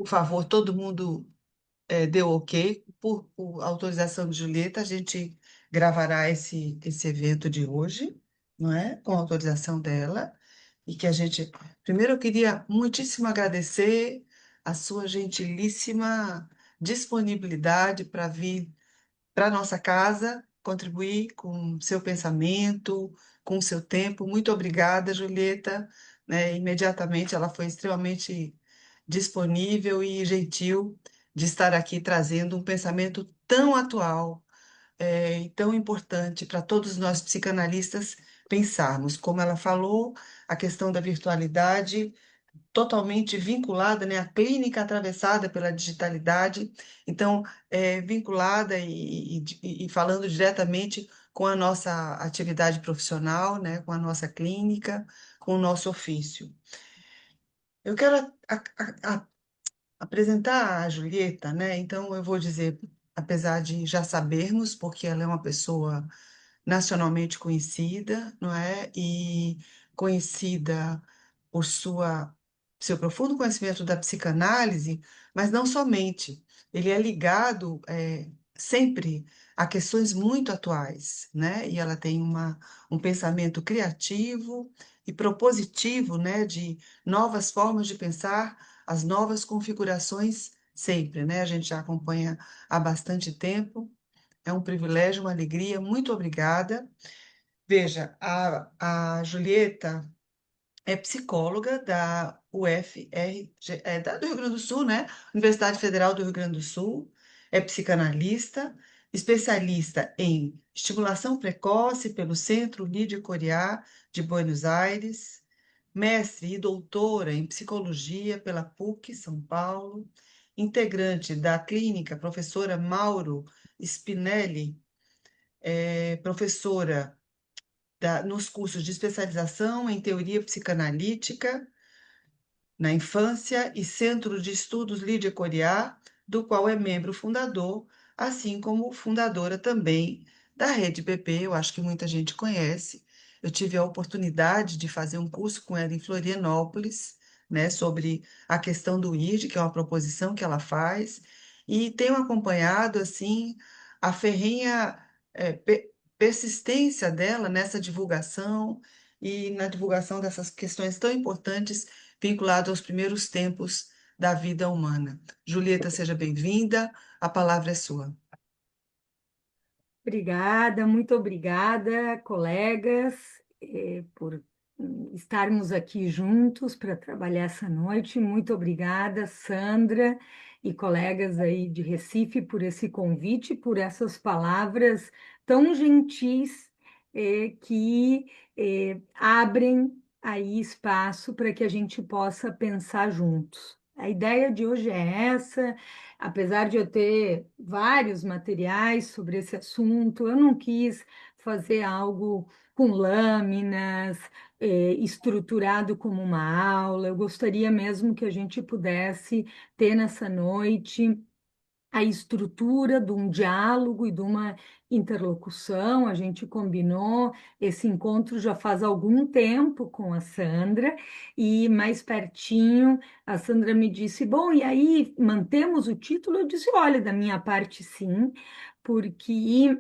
favor, todo mundo deu ok, por autorização de Julieta, a gente gravará esse evento de hoje, não é? Com autorização dela, e que a gente. Primeiro, eu queria muitíssimo agradecer a sua gentilíssima disponibilidade para vir para a nossa casa, contribuir com seu pensamento, com seu tempo. Muito obrigada, Julieta. Né? Imediatamente ela foi extremamente disponível e gentil de estar aqui trazendo um pensamento tão atual, e tão importante para todos nós psicanalistas pensarmos. Como ela falou, a questão da virtualidade totalmente vinculada, né, à clínica atravessada pela digitalidade, então, vinculada e falando diretamente com a nossa atividade profissional, né, com a nossa clínica, com o nosso ofício. Eu quero apresentar a Julieta, né, então eu vou dizer, apesar de já sabermos, porque ela é uma pessoa nacionalmente conhecida, não é? E conhecida por seu profundo conhecimento da psicanálise, mas não somente. Ele é ligado sempre a questões muito atuais, né? E ela tem um pensamento criativo e propositivo, né? De novas formas de pensar, as novas configurações sempre, né? A gente já acompanha há bastante tempo. É um privilégio, uma alegria. Muito obrigada. Veja, a Julieta é psicóloga da UFRG, do Rio Grande do Sul, né? Universidade Federal do Rio Grande do Sul. É psicanalista, especialista em estimulação precoce pelo Centro Lídia Coriá de Buenos Aires, mestre e doutora em psicologia pela PUC São Paulo, integrante da clínica professora Mauro Spinelli, professora nos cursos de especialização em teoria psicanalítica na infância e Centro de Estudos Lídia Coriá, do qual é membro fundador, assim como fundadora também da Rede PP, eu acho que muita gente conhece. Eu tive a oportunidade de fazer um curso com ela em Florianópolis, né, sobre a questão do ID, que é uma proposição que ela faz, e tenho acompanhado assim a ferrenha persistência dela nessa divulgação e na divulgação dessas questões tão importantes vinculadas aos primeiros tempos da vida humana. Julieta, seja bem-vinda, a palavra é sua. Obrigada, muito obrigada, colegas, por estarmos aqui juntos para trabalhar essa noite. Muito obrigada, Sandra e colegas aí de Recife, por esse convite, por essas palavras tão gentis, que abrem aí espaço para que a gente possa pensar juntos. A ideia de hoje é essa. Apesar de eu ter vários materiais sobre esse assunto, eu não quis fazer algo com lâminas, estruturado como uma aula. Eu gostaria mesmo que a gente pudesse ter nessa noite a estrutura de um diálogo e de uma interlocução. A gente combinou esse encontro já faz algum tempo com a Sandra, e mais pertinho a Sandra me disse: Bom, e aí mantemos o título? Eu disse: Olha, da minha parte, sim, porque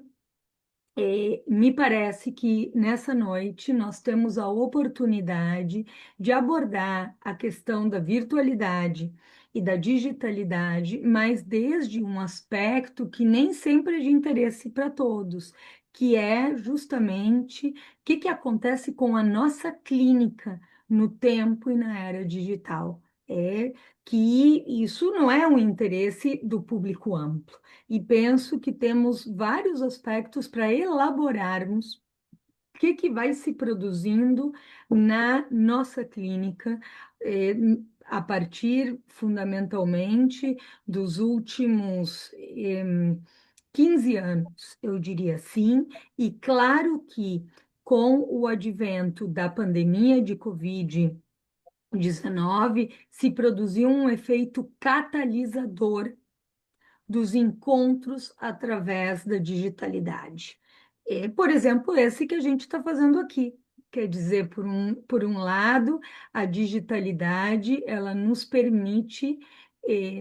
me parece que nessa noite nós temos a oportunidade de abordar a questão da virtualidade e da digitalidade, mas desde um aspecto que nem sempre é de interesse para todos, que é justamente o que acontece com a nossa clínica no tempo e na era digital. É que isso não é um interesse do público amplo, e penso que temos vários aspectos para elaborarmos o que vai se produzindo na nossa clínica, a partir fundamentalmente dos últimos 15 anos, eu diria assim, e claro que com o advento da pandemia de Covid-19 se produziu um efeito catalisador dos encontros através da digitalidade. Por exemplo, esse que a gente está fazendo aqui. Quer dizer, por um lado, a digitalidade ela nos permite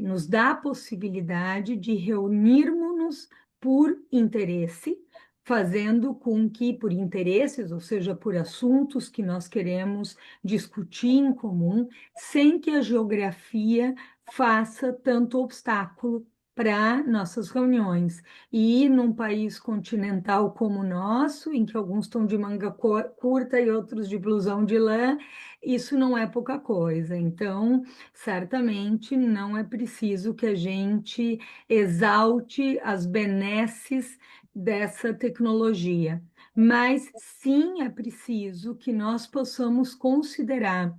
nos dá a possibilidade de reunirmos-nos por interesse, fazendo com que, por interesses, ou seja, por assuntos que nós queremos discutir em comum, sem que a geografia faça tanto obstáculo para nossas reuniões. E num país continental como o nosso, em que alguns estão de manga curta e outros de blusão de lã, isso não é pouca coisa. Então, certamente não é preciso que a gente exalte as benesses dessa tecnologia, mas sim é preciso que nós possamos considerar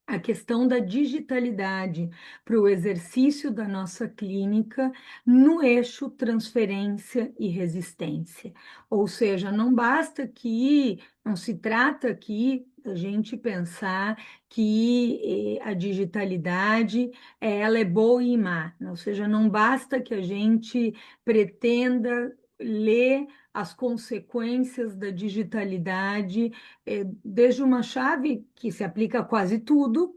a questão da digitalidade para o exercício da nossa clínica no eixo transferência e resistência. Ou seja, não basta que, não se trata aqui da gente pensar que a digitalidade ela é boa e má, ou seja, não basta que a gente pretenda ler as consequências da digitalidade desde uma chave que se aplica a quase tudo,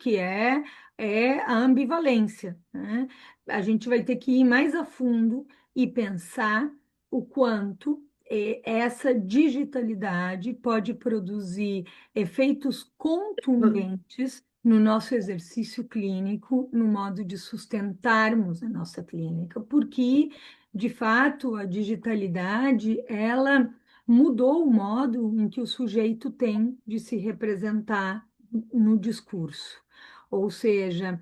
é a ambivalência, né? A gente vai ter que ir mais a fundo e pensar o quanto essa digitalidade pode produzir efeitos contundentes no nosso exercício clínico, no modo de sustentarmos a nossa clínica, porque, de fato, a digitalidade, ela mudou o modo em que o sujeito tem de se representar no discurso. Ou seja,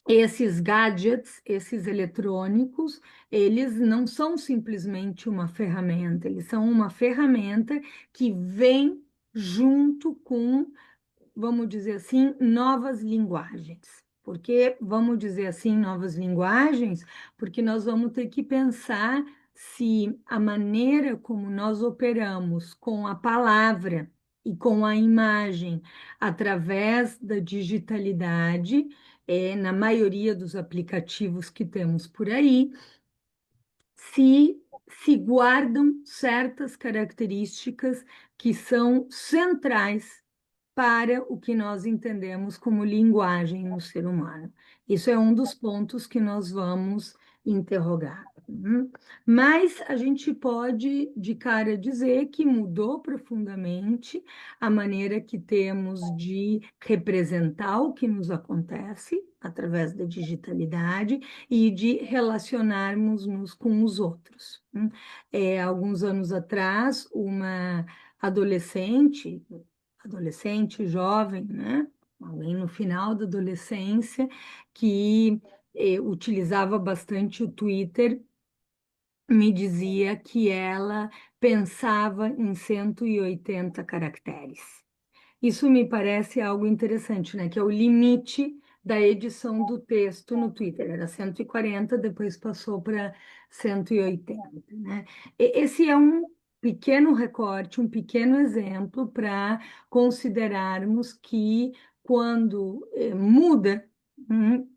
esses gadgets, esses eletrônicos, eles não são simplesmente uma ferramenta, eles são uma ferramenta que vem junto com, vamos dizer assim, novas linguagens. Por que vamos dizer assim, novas linguagens? Porque nós vamos ter que pensar se a maneira como nós operamos com a palavra e com a imagem através da digitalidade, na maioria dos aplicativos que temos por aí, se guardam certas características que são centrais para o que nós entendemos como linguagem no ser humano. Isso é um dos pontos que nós vamos interrogar. Mas a gente pode, de cara, dizer que mudou profundamente a maneira que temos de representar o que nos acontece através da digitalidade e de relacionarmos-nos com os outros. Alguns anos atrás, uma adolescente, jovem, né? Alguém no final da adolescência que utilizava bastante o Twitter, me dizia que ela pensava em 180 caracteres. Isso me parece algo interessante, né? Que é o limite da edição do texto no Twitter. Era 140, depois passou para 180, né? Esse é um pequeno recorte, um pequeno exemplo para considerarmos que quando muda, hum,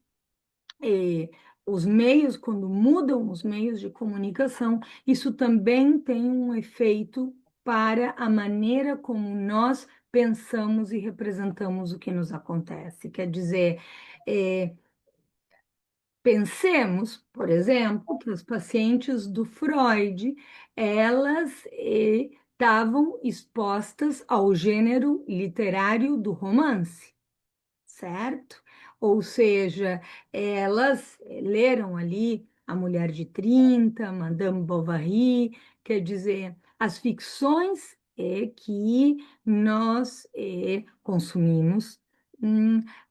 eh, os meios, quando mudam os meios de comunicação, isso também tem um efeito para a maneira como nós pensamos e representamos o que nos acontece. Quer dizer, pensemos, por exemplo, que as pacientes do Freud, elas estavam expostas ao gênero literário do romance, certo? Ou seja, elas leram ali A Mulher de 30, Madame Bovary, quer dizer, as ficções que nós consumimos,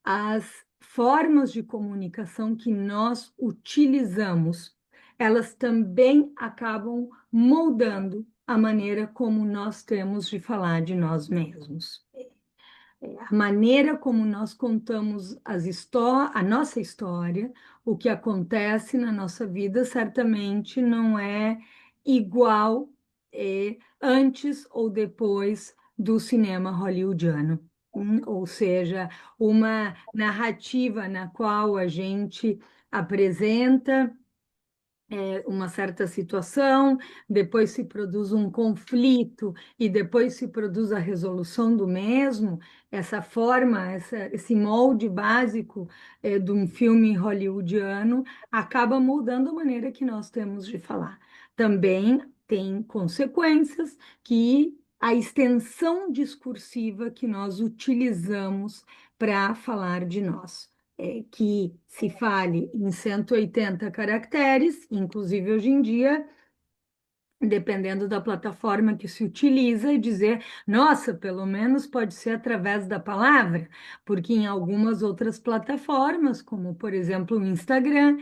as formas de comunicação que nós utilizamos, elas também acabam moldando a maneira como nós temos de falar de nós mesmos. A maneira como nós contamos a nossa história, o que acontece na nossa vida, certamente não é igual antes ou depois do cinema hollywoodiano. Ou seja, uma narrativa na qual a gente apresenta uma certa situação, depois se produz um conflito e depois se produz a resolução do mesmo, essa forma, esse molde básico de um filme hollywoodiano acaba mudando a maneira que nós temos de falar. Também tem consequências que a extensão discursiva que nós utilizamos para falar de nós que se fale em 180 caracteres, inclusive hoje em dia, dependendo da plataforma que se utiliza, e dizer, nossa, pelo menos pode ser através da palavra, porque em algumas outras plataformas, como por exemplo o Instagram,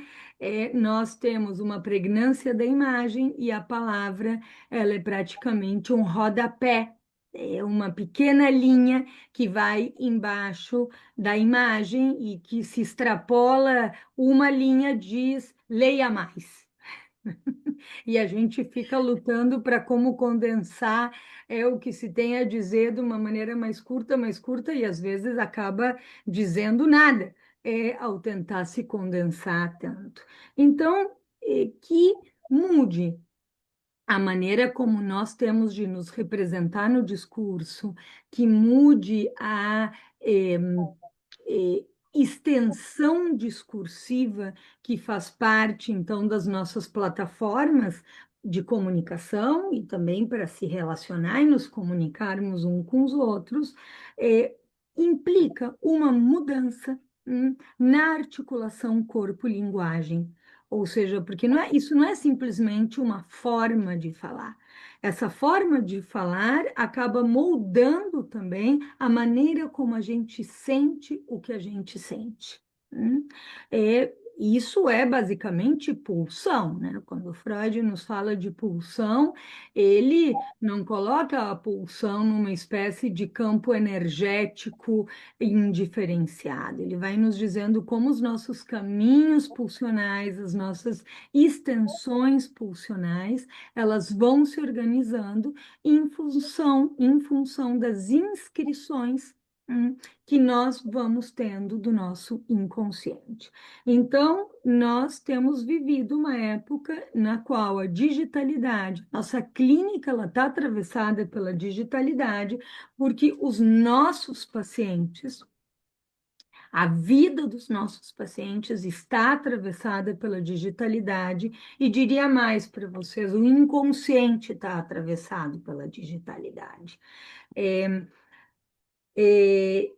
nós temos uma pregnância da imagem e a palavra ela é praticamente um rodapé. É uma pequena linha que vai embaixo da imagem e que se extrapola uma linha diz leia mais. E a gente fica lutando para como condensar o que se tem a dizer de uma maneira mais curta, e às vezes acaba dizendo nada ao tentar se condensar tanto. Então, que mude a maneira como nós temos de nos representar no discurso, que mude a eh, extensão discursiva que faz parte, então, das nossas plataformas de comunicação e também para se relacionar e nos comunicarmos uns com os outros, eh, implica uma mudança, na articulação corpo-linguagem. Ou seja, porque isso não é simplesmente uma forma de falar. Essa forma de falar acaba moldando também a maneira como a gente sente o que a gente sente. Isso é basicamente pulsão, né? Quando Freud nos fala de pulsão, ele não coloca a pulsão numa espécie de campo energético indiferenciado. Ele vai nos dizendo como os nossos caminhos pulsionais, as nossas extensões pulsionais, elas vão se organizando em função das inscrições que nós vamos tendo do nosso inconsciente. Então, nós temos vivido uma época na qual a digitalidade, nossa clínica, ela está atravessada pela digitalidade, porque os nossos pacientes, a vida dos nossos pacientes está atravessada pela digitalidade e diria mais para vocês, o inconsciente está atravessado pela digitalidade. É, é,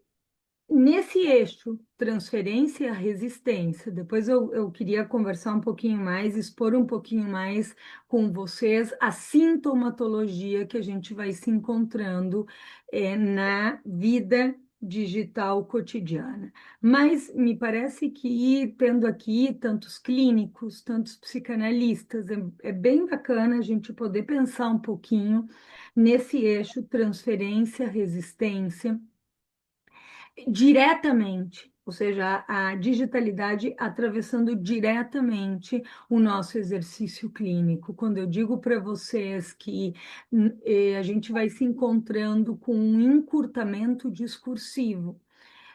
Nesse eixo, transferência e resistência, depois eu queria conversar um pouquinho mais, expor um pouquinho mais com vocês a sintomatologia que a gente vai se encontrando na vida digital cotidiana. Mas me parece que, tendo aqui tantos clínicos, tantos psicanalistas, é bem bacana a gente poder pensar um pouquinho nesse eixo transferência, resistência diretamente, ou seja, a digitalidade atravessando diretamente o nosso exercício clínico. Quando eu digo para vocês que a gente vai se encontrando com um encurtamento discursivo,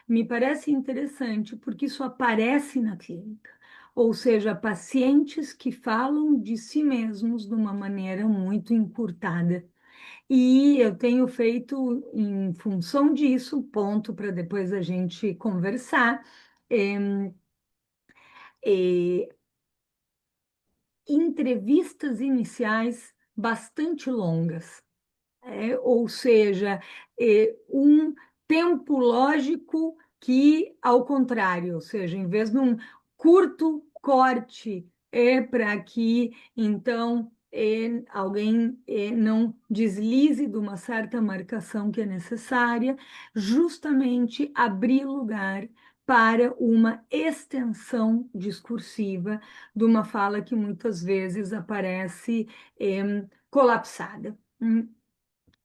me parece interessante porque isso aparece na clínica. Ou seja, pacientes que falam de si mesmos de uma maneira muito encurtada. E eu tenho feito, em função disso, ponto para depois a gente conversar, eh, eh, entrevistas iniciais bastante longas. Ou seja, um tempo lógico que, ao contrário, ou seja, em vez de um curto corte, para que então alguém não deslize de uma certa marcação que é necessária, justamente abrir lugar para uma extensão discursiva de uma fala que muitas vezes aparece colapsada.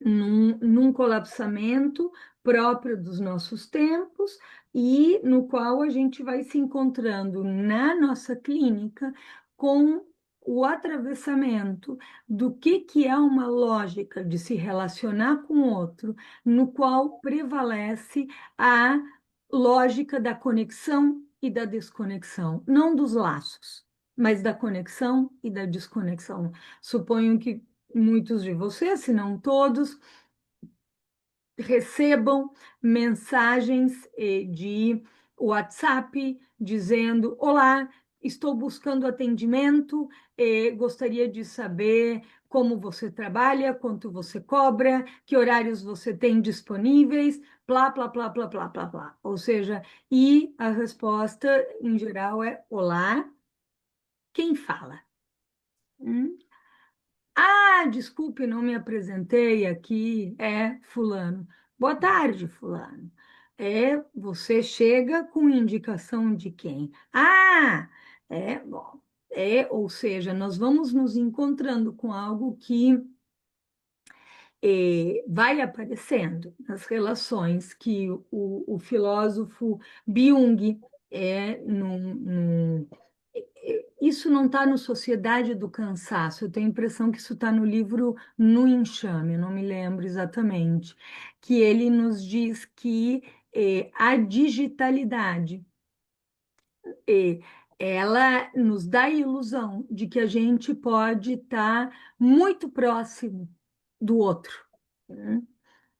Num colapsamento próprio dos nossos tempos e no qual a gente vai se encontrando na nossa clínica com o atravessamento do que é uma lógica de se relacionar com o outro, no qual prevalece a lógica da conexão e da desconexão, não dos laços. mas da conexão e da desconexão. Suponho que muitos de vocês, se não todos, recebam mensagens de WhatsApp dizendo: Olá, estou buscando atendimento, gostaria de saber como você trabalha, quanto você cobra, que horários você tem disponíveis, blá, blá, blá, blá, blá, blá, blá. Ou seja, e a resposta em geral é: Olá, quem fala? Hum? Ah, desculpe, não me apresentei aqui. É fulano. Boa tarde, fulano. Você chega com indicação de quem? Ah, bom. Ou seja, nós vamos nos encontrando com algo que vai aparecendo nas relações que o filósofo Byung isso não está no Sociedade do Cansaço, eu tenho a impressão que isso está no livro No Enxame, eu não me lembro exatamente, que ele nos diz que a digitalidade, eh, ela nos dá a ilusão de que a gente pode estar muito próximo do outro, né?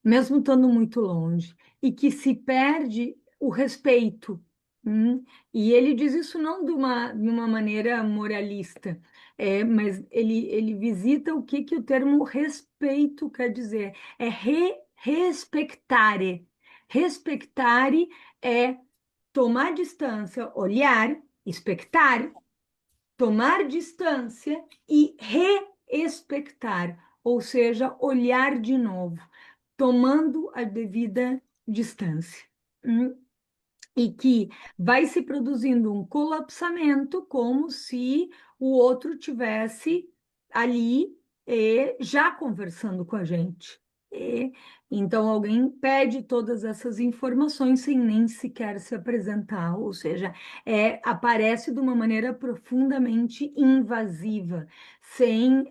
Mesmo estando muito longe, e que se perde o respeito. E ele diz isso não de uma maneira moralista, mas ele visita o que o termo respeito quer dizer. É respectare. Respectare é tomar distância, olhar, expectar, tomar distância e reexpectar, ou seja, olhar de novo, tomando a devida distância. E que vai se produzindo um colapsamento, como se o outro tivesse ali já conversando com a gente. E, então, alguém pede todas essas informações sem nem sequer se apresentar, ou seja, aparece de uma maneira profundamente invasiva, sem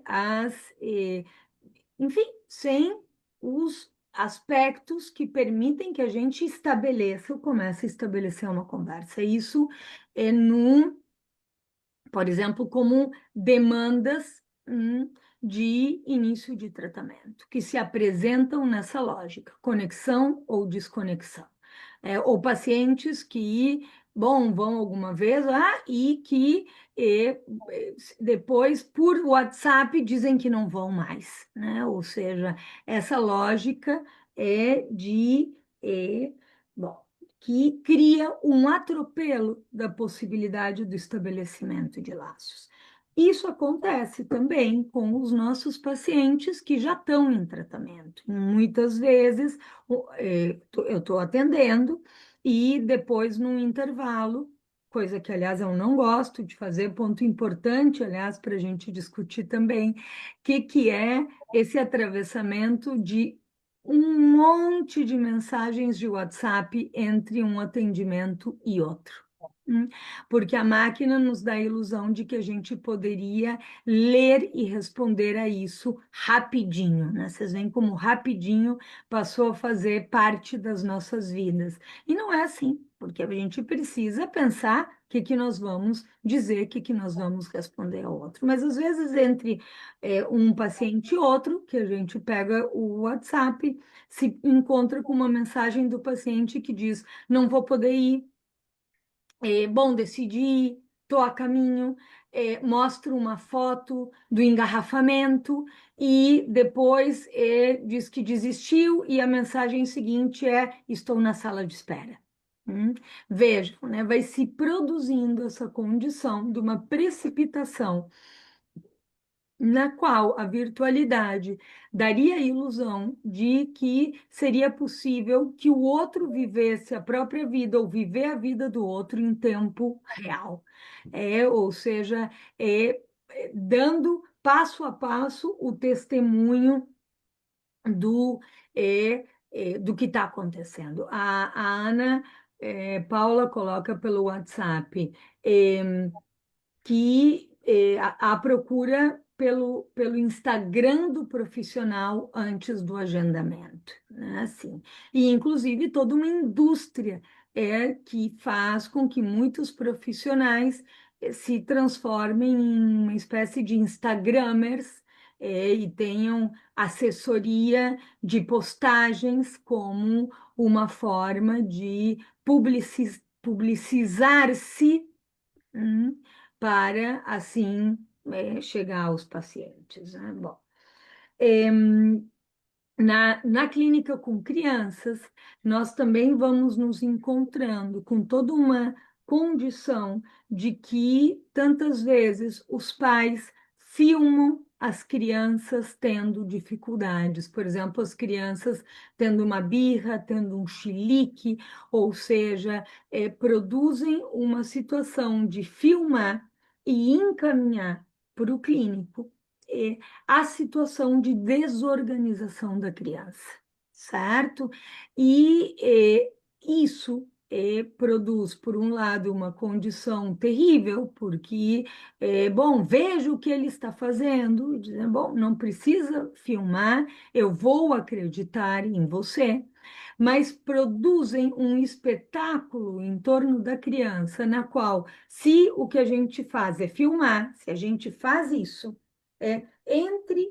enfim, sem os aspectos que permitem que a gente estabeleça ou comece a estabelecer uma conversa. Isso é por exemplo, como demandas de início de tratamento, que se apresentam nessa lógica, conexão ou desconexão. Ou pacientes que, bom, vão alguma vez lá e que depois, por WhatsApp, dizem que não vão mais, né? Ou seja, essa lógica é bom, que cria um atropelo da possibilidade do estabelecimento de laços. Isso acontece também com os nossos pacientes que já estão em tratamento. Muitas vezes eu estou atendendo e depois, num intervalo, coisa que, aliás, eu não gosto de fazer, ponto importante, aliás, para a gente discutir também, que é esse atravessamento de um monte de mensagens de WhatsApp entre um atendimento e outro. Porque a máquina nos dá a ilusão de que a gente poderia ler e responder a isso rapidinho, né? Vocês veem como rapidinho passou a fazer parte das nossas vidas. E não é assim, porque a gente precisa pensar o que nós vamos dizer, o que nós vamos responder ao outro. Mas às vezes, entre um paciente e outro, que a gente pega o WhatsApp, se encontra com uma mensagem do paciente que diz: não vou poder ir, bom, decidi, estou a caminho, mostro uma foto do engarrafamento e depois diz que desistiu e a mensagem seguinte é: estou na sala de espera. Vejam, né, vai se produzindo essa condição de uma precipitação na qual a virtualidade daria a ilusão de que seria possível que o outro vivesse a própria vida ou viver a vida do outro em tempo real. Ou seja, dando passo a passo o testemunho do, do que está acontecendo. A Ana Paula coloca pelo WhatsApp que a procura pelo Instagram do profissional antes do agendamento, né? Assim, e inclusive toda uma indústria que faz com que muitos profissionais se transformem em uma espécie de Instagramers, e tenham assessoria de postagens como uma forma de publicizar-se, para assim chegar aos pacientes, né? Bom, na clínica com crianças, nós também vamos nos encontrando com toda uma condição de que tantas vezes os pais filmam as crianças tendo dificuldades, por exemplo, as crianças tendo uma birra, tendo um chilique, ou seja, produzem uma situação de filmar e encaminhar para o clínico a situação de desorganização da criança, certo? E isso produz, por um lado, uma condição terrível, porque, bom, veja o que ele está fazendo, dizendo, bom, não precisa filmar, eu vou acreditar em você, mas produzem um espetáculo em torno da criança, na qual, se o que a gente faz é filmar, se a gente faz isso, entre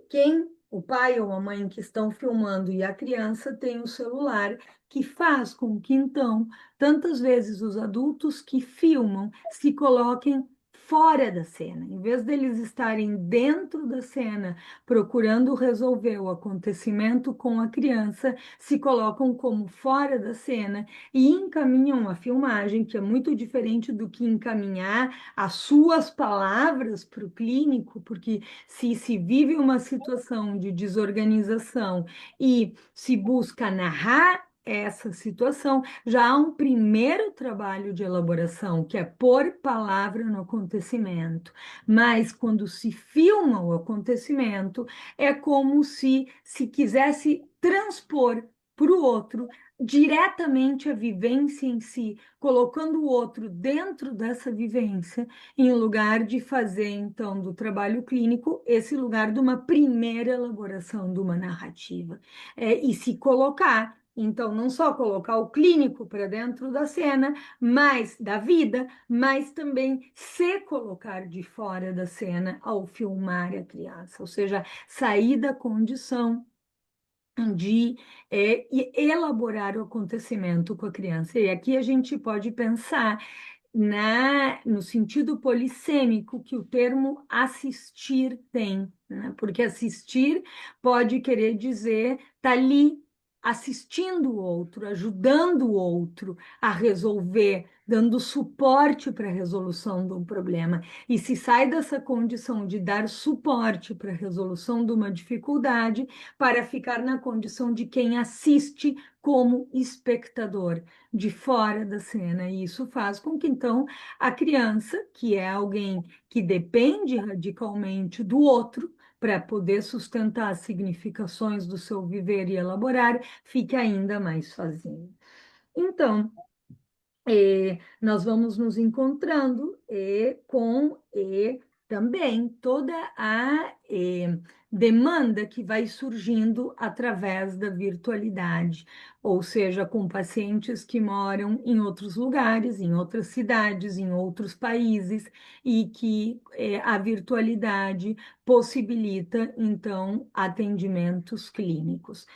quem, o pai ou a mãe que estão filmando e a criança tem o celular, que faz com que, então, tantas vezes os adultos que filmam se coloquem fora da cena, em vez deles estarem dentro da cena procurando resolver o acontecimento com a criança, se colocam como fora da cena e encaminham a filmagem, que é muito diferente do que encaminhar as suas palavras para o clínico, porque se vive uma situação de desorganização e se busca narrar essa situação, já há um primeiro trabalho de elaboração, que é pôr palavra no acontecimento. Mas quando se filma o acontecimento, é como se quisesse transpor para o outro diretamente a vivência em si, colocando o outro dentro dessa vivência, em lugar de fazer, então, do trabalho clínico esse lugar de uma primeira elaboração de uma narrativa. E se colocar, então, não só colocar o clínico para dentro da cena, mas da vida, mas também se colocar de fora da cena ao filmar a criança, ou seja, sair da condição de elaborar o acontecimento com a criança. E aqui a gente pode pensar no sentido polissêmico que o termo assistir tem, né? Porque assistir pode querer dizer estar tá ali assistindo o outro, ajudando o outro a resolver, dando suporte para a resolução de um problema. E se sai dessa condição de dar suporte para a resolução de uma dificuldade, para ficar na condição de quem assiste como espectador de fora da cena. E isso faz com que, então, a criança, que é alguém que depende radicalmente do outro para poder sustentar as significações do seu viver e elaborar, fique ainda mais sozinho. Então, nós vamos nos encontrando com também toda a demanda que vai surgindo através da virtualidade, ou seja, com pacientes que moram em outros lugares, em outras cidades, em outros países, e que a virtualidade possibilita, então, atendimentos clínicos.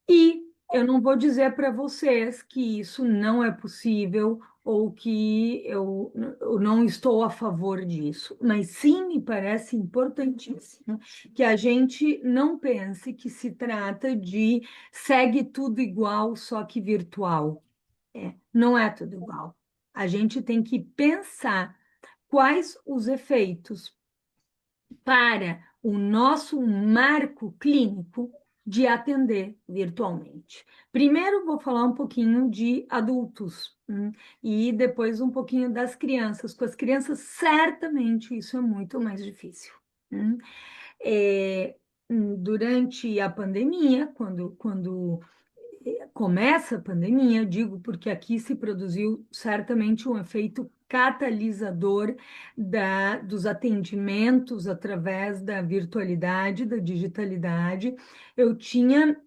E eu não vou dizer para vocês que isso não é possível ou que eu não estou a favor disso, mas sim me parece importantíssimo que a gente não pense que se trata de segue tudo igual, só que virtual. Não é tudo igual. A gente tem que pensar quais os efeitos para o nosso marco clínico de atender virtualmente. Primeiro, vou falar um pouquinho de adultos, e depois um pouquinho das crianças. Com as crianças, certamente isso é muito mais difícil. É, durante a pandemia, quando começa a pandemia, digo porque aqui se produziu certamente um efeito catalisador dos atendimentos através da virtualidade, da digitalidade. Eu tinha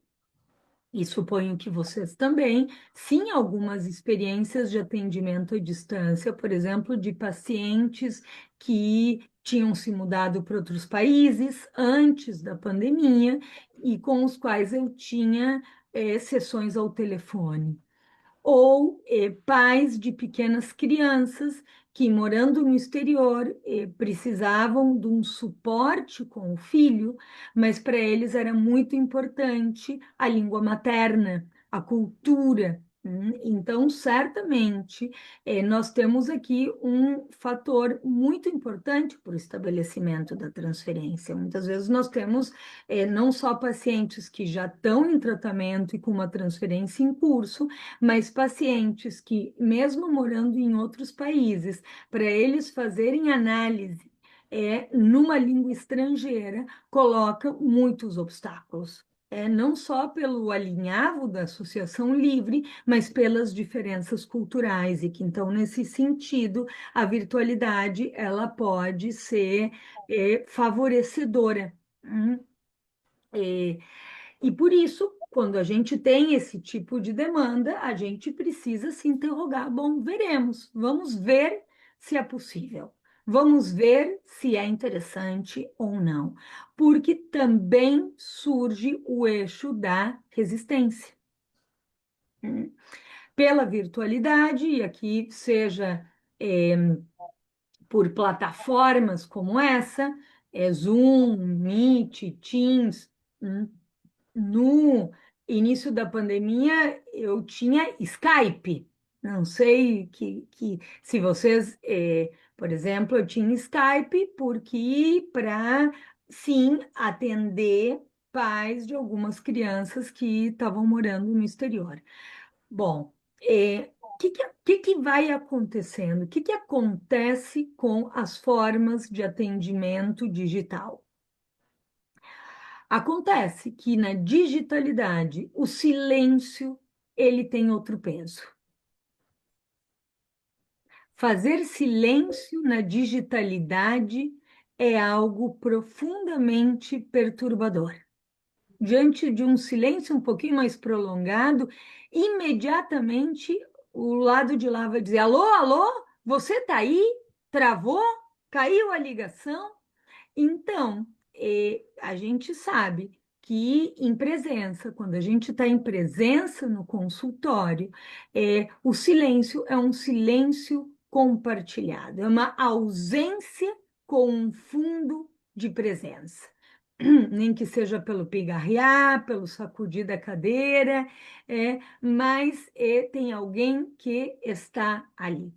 e suponho que vocês também, sim, algumas experiências de atendimento à distância, por exemplo, de pacientes que tinham se mudado para outros países antes da pandemia e com os quais eu tinha sessões ao telefone ou pais de pequenas crianças que, morando no exterior, precisavam de um suporte com o filho, mas para eles era muito importante a língua materna, a cultura. Então, certamente, nós temos aqui um fator muito importante para o estabelecimento da transferência. Muitas vezes nós temos não só pacientes que já estão em tratamento e com uma transferência em curso, mas pacientes que, mesmo morando em outros países, para eles fazerem análise numa língua estrangeira, coloca muitos obstáculos. Não só pelo alinhavo da associação livre, mas pelas diferenças culturais, e que, então, nesse sentido, a virtualidade ela pode ser favorecedora. Hum, é, e por isso, quando a gente tem esse tipo de demanda, a gente precisa se interrogar. Bom, veremos, vamos ver se é possível. Vamos ver se é interessante ou não, porque também surge o eixo da resistência. Pela virtualidade, e aqui seja por plataformas como essa, Zoom, Meet, Teams, no início da pandemia, eu tinha Skype. Não sei se vocês, por exemplo, eu tinha Skype porque para, sim, atender pais de algumas crianças que estavam morando no exterior. Bom, que vai acontecendo? O que acontece com as formas de atendimento digital? Acontece que na digitalidade o silêncio ele tem outro peso. Fazer silêncio na digitalidade é algo profundamente perturbador. Diante de um silêncio um pouquinho mais prolongado, imediatamente o lado de lá vai dizer: alô, alô, você está aí? Travou? Caiu a ligação? Então, a gente sabe que em presença, quando a gente está em presença no consultório, o silêncio é um silêncio compartilhado, é uma ausência com um fundo de presença. Nem que seja pelo pigarrear, pelo sacudir da cadeira, mas tem alguém que está ali.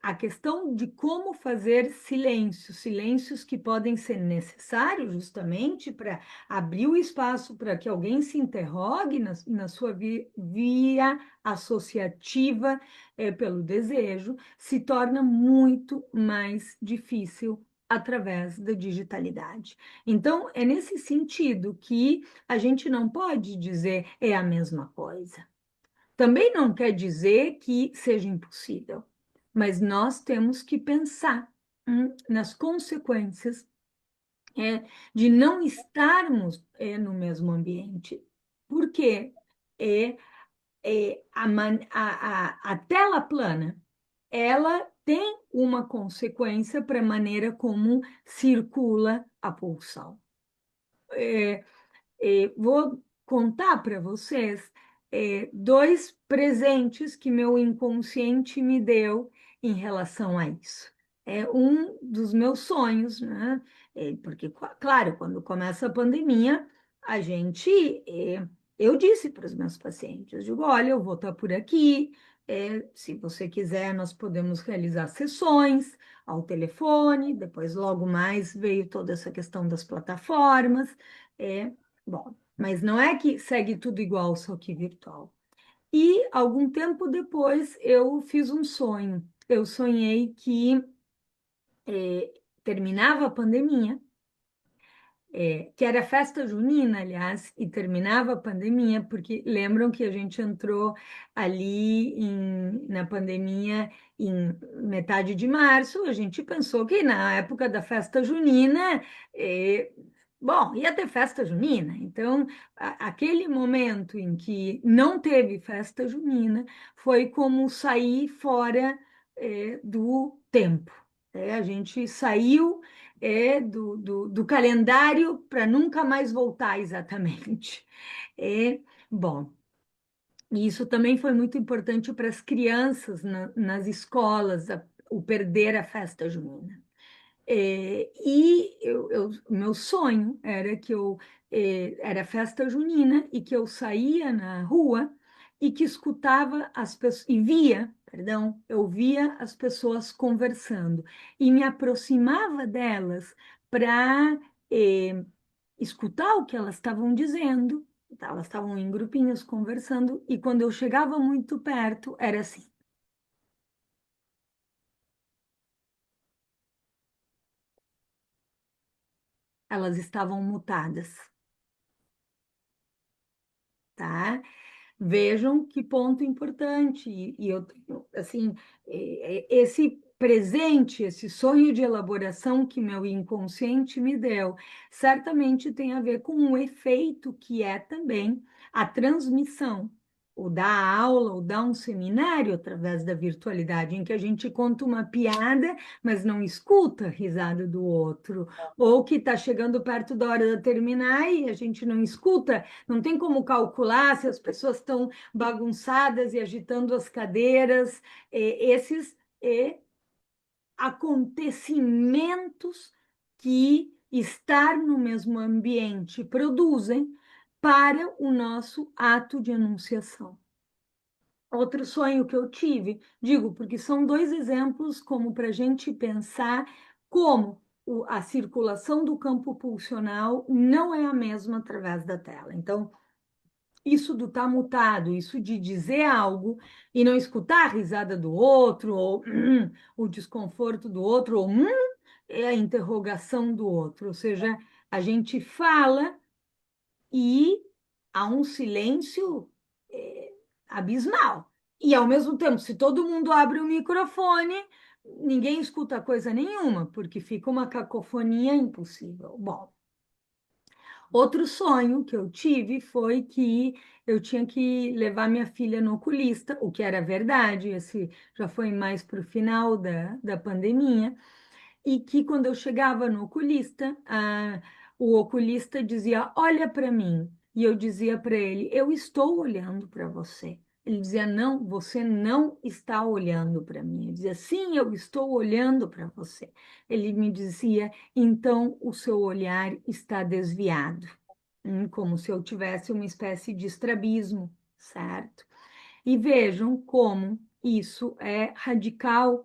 A questão de como fazer silêncios, silêncios que podem ser necessários justamente para abrir o espaço para que alguém se interrogue na sua via associativa pelo desejo, se torna muito mais difícil através da digitalidade. Então, é nesse sentido que a gente não pode dizer é a mesma coisa. Também não quer dizer que seja impossível, mas nós temos que pensar nas consequências de não estarmos no mesmo ambiente. Porque é, a tela plana ela tem uma consequência para a maneira como circula a pulsão. Vou contar para vocês dois presentes que meu inconsciente me deu em relação a isso. É um dos meus sonhos, né? Porque, claro, quando começa a pandemia, a gente, eu disse para os meus pacientes, eu digo, olha, eu vou estar por aqui, se você quiser, nós podemos realizar sessões ao telefone, depois logo mais veio toda essa questão das plataformas, bom, mas não é que segue tudo igual, só que virtual. E algum tempo depois eu fiz um sonho. Eu sonhei que terminava a pandemia, que era festa junina, aliás, e terminava a pandemia, porque lembram que a gente entrou ali na pandemia em metade de março, a gente pensou que na época da festa junina Bom, ia ter festa junina, então aquele momento em que não teve festa junina foi como sair fora do tempo. A gente saiu do calendário para nunca mais voltar exatamente. É, bom, e isso também foi muito importante para as crianças nas escolas, o perder a festa junina. Meu sonho era que era festa junina e que eu saía na rua e que escutava as pessoas, e via, perdão, eu via as pessoas conversando e me aproximava delas para escutar o que elas estavam dizendo. Elas estavam em grupinhos conversando e quando eu chegava muito perto, era assim, elas estavam mutadas, tá? Vejam que ponto importante. E eu tenho, assim, esse presente, esse sonho de elaboração que meu inconsciente me deu, certamente tem a ver com o efeito que é também a transmissão. O dar aula, ou dar um seminário através da virtualidade, em que a gente conta uma piada, mas não escuta a risada do outro, ou que está chegando perto da hora de terminar e a gente não escuta, não tem como calcular se as pessoas estão bagunçadas e agitando as cadeiras. Esses acontecimentos que estar no mesmo ambiente produzem para o nosso ato de enunciação. Outro sonho que eu tive, digo, porque são dois exemplos como para a gente pensar como a circulação do campo pulsional não é a mesma através da tela. Então, isso do estar mutado, isso de dizer algo e não escutar a risada do outro, ou o desconforto do outro, ou é a interrogação do outro. Ou seja, a gente fala e há um silêncio abismal. E ao mesmo tempo, se todo mundo abre o microfone, ninguém escuta coisa nenhuma, porque fica uma cacofonia impossível. Bom, outro sonho que eu tive foi que eu tinha que levar minha filha no oculista, o que era verdade, esse já foi mais para o final da pandemia, e que quando eu chegava no oculista, o oculista dizia: Olha para mim. E eu dizia para ele: Eu estou olhando para você. Ele dizia: Não, você não está olhando para mim. Eu dizia: Sim, eu estou olhando para você. Ele me dizia: Então o seu olhar está desviado, como se eu tivesse uma espécie de estrabismo, certo? E vejam como isso é radical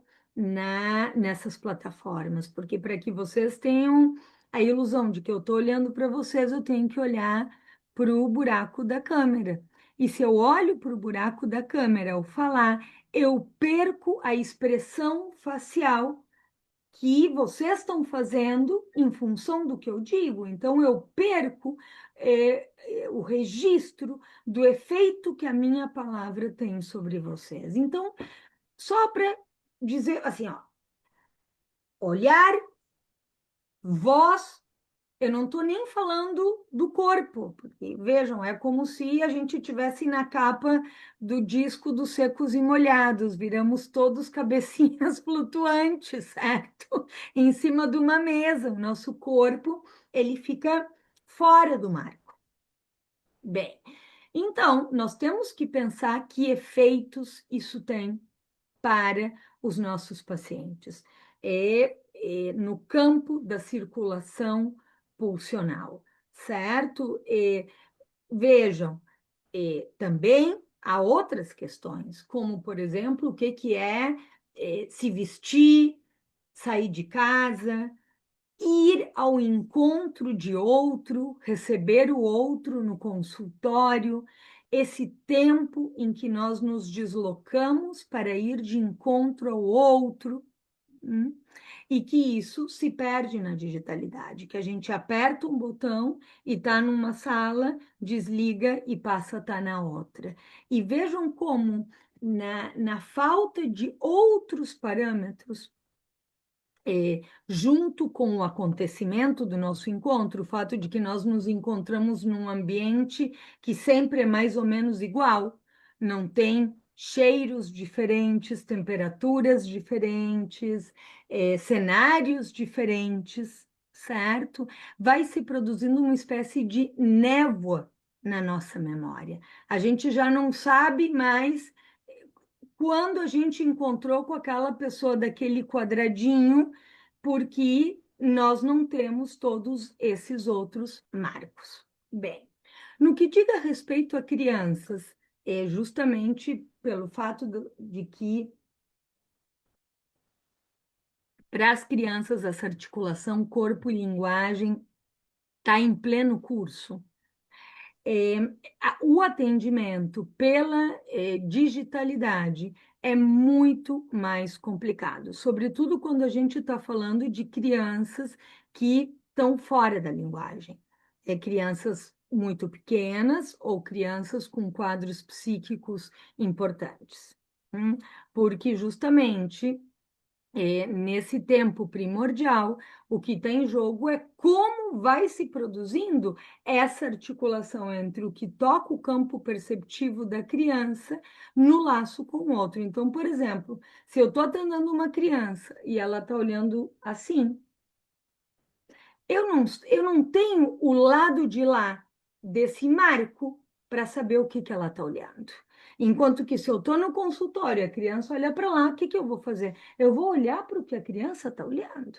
nessas plataformas, porque para que vocês tenham a ilusão de que eu estou olhando para vocês, eu tenho que olhar para o buraco da câmera. E se eu olho para o buraco da câmera ao falar, eu perco a expressão facial que vocês estão fazendo em função do que eu digo. Então, eu perco o registro do efeito que a minha palavra tem sobre vocês. Então, só para dizer assim, ó, olhar, voz, eu não estou nem falando do corpo, porque vejam, é como se a gente tivesse na capa do disco dos Secos e Molhados, viramos todos cabecinhas flutuantes, certo? Em cima de uma mesa, o nosso corpo, ele fica fora do marco. Bem, então, nós temos que pensar que efeitos isso tem para os nossos pacientes. No campo da circulação pulsional, certo? Vejam, também há outras questões, como, por exemplo, o que é se vestir, sair de casa, ir ao encontro de outro, receber o outro no consultório, esse tempo em que nós nos deslocamos para ir de encontro ao outro, hum, e que isso se perde na digitalidade, que a gente aperta um botão e está numa sala, desliga e passa a estar na outra. E vejam como, na falta de outros parâmetros, junto com o acontecimento do nosso encontro, o fato de que nós nos encontramos num ambiente que sempre é mais ou menos igual, não tem cheiros diferentes, temperaturas diferentes, cenários diferentes, certo? Vai se produzindo uma espécie de névoa na nossa memória. A gente já não sabe mais quando a gente encontrou com aquela pessoa daquele quadradinho, porque nós não temos todos esses outros marcos. Bem, no que diga respeito a crianças, é justamente pelo fato de que para as crianças essa articulação corpo e linguagem está em pleno curso. O atendimento pela digitalidade é muito mais complicado, sobretudo quando a gente está falando de crianças que estão fora da linguagem. Crianças muito pequenas ou crianças com quadros psíquicos importantes. Porque justamente nesse tempo primordial, o que está em jogo é como vai se produzindo essa articulação entre o que toca o campo perceptivo da criança no laço com o outro. Então, por exemplo, se eu estou atendendo uma criança e ela está olhando assim, eu não tenho o lado de lá desse marco para saber o que ela está olhando. Enquanto que se eu estou no consultório, a criança olha para lá, o que eu vou fazer? Eu vou olhar para o que a criança está olhando.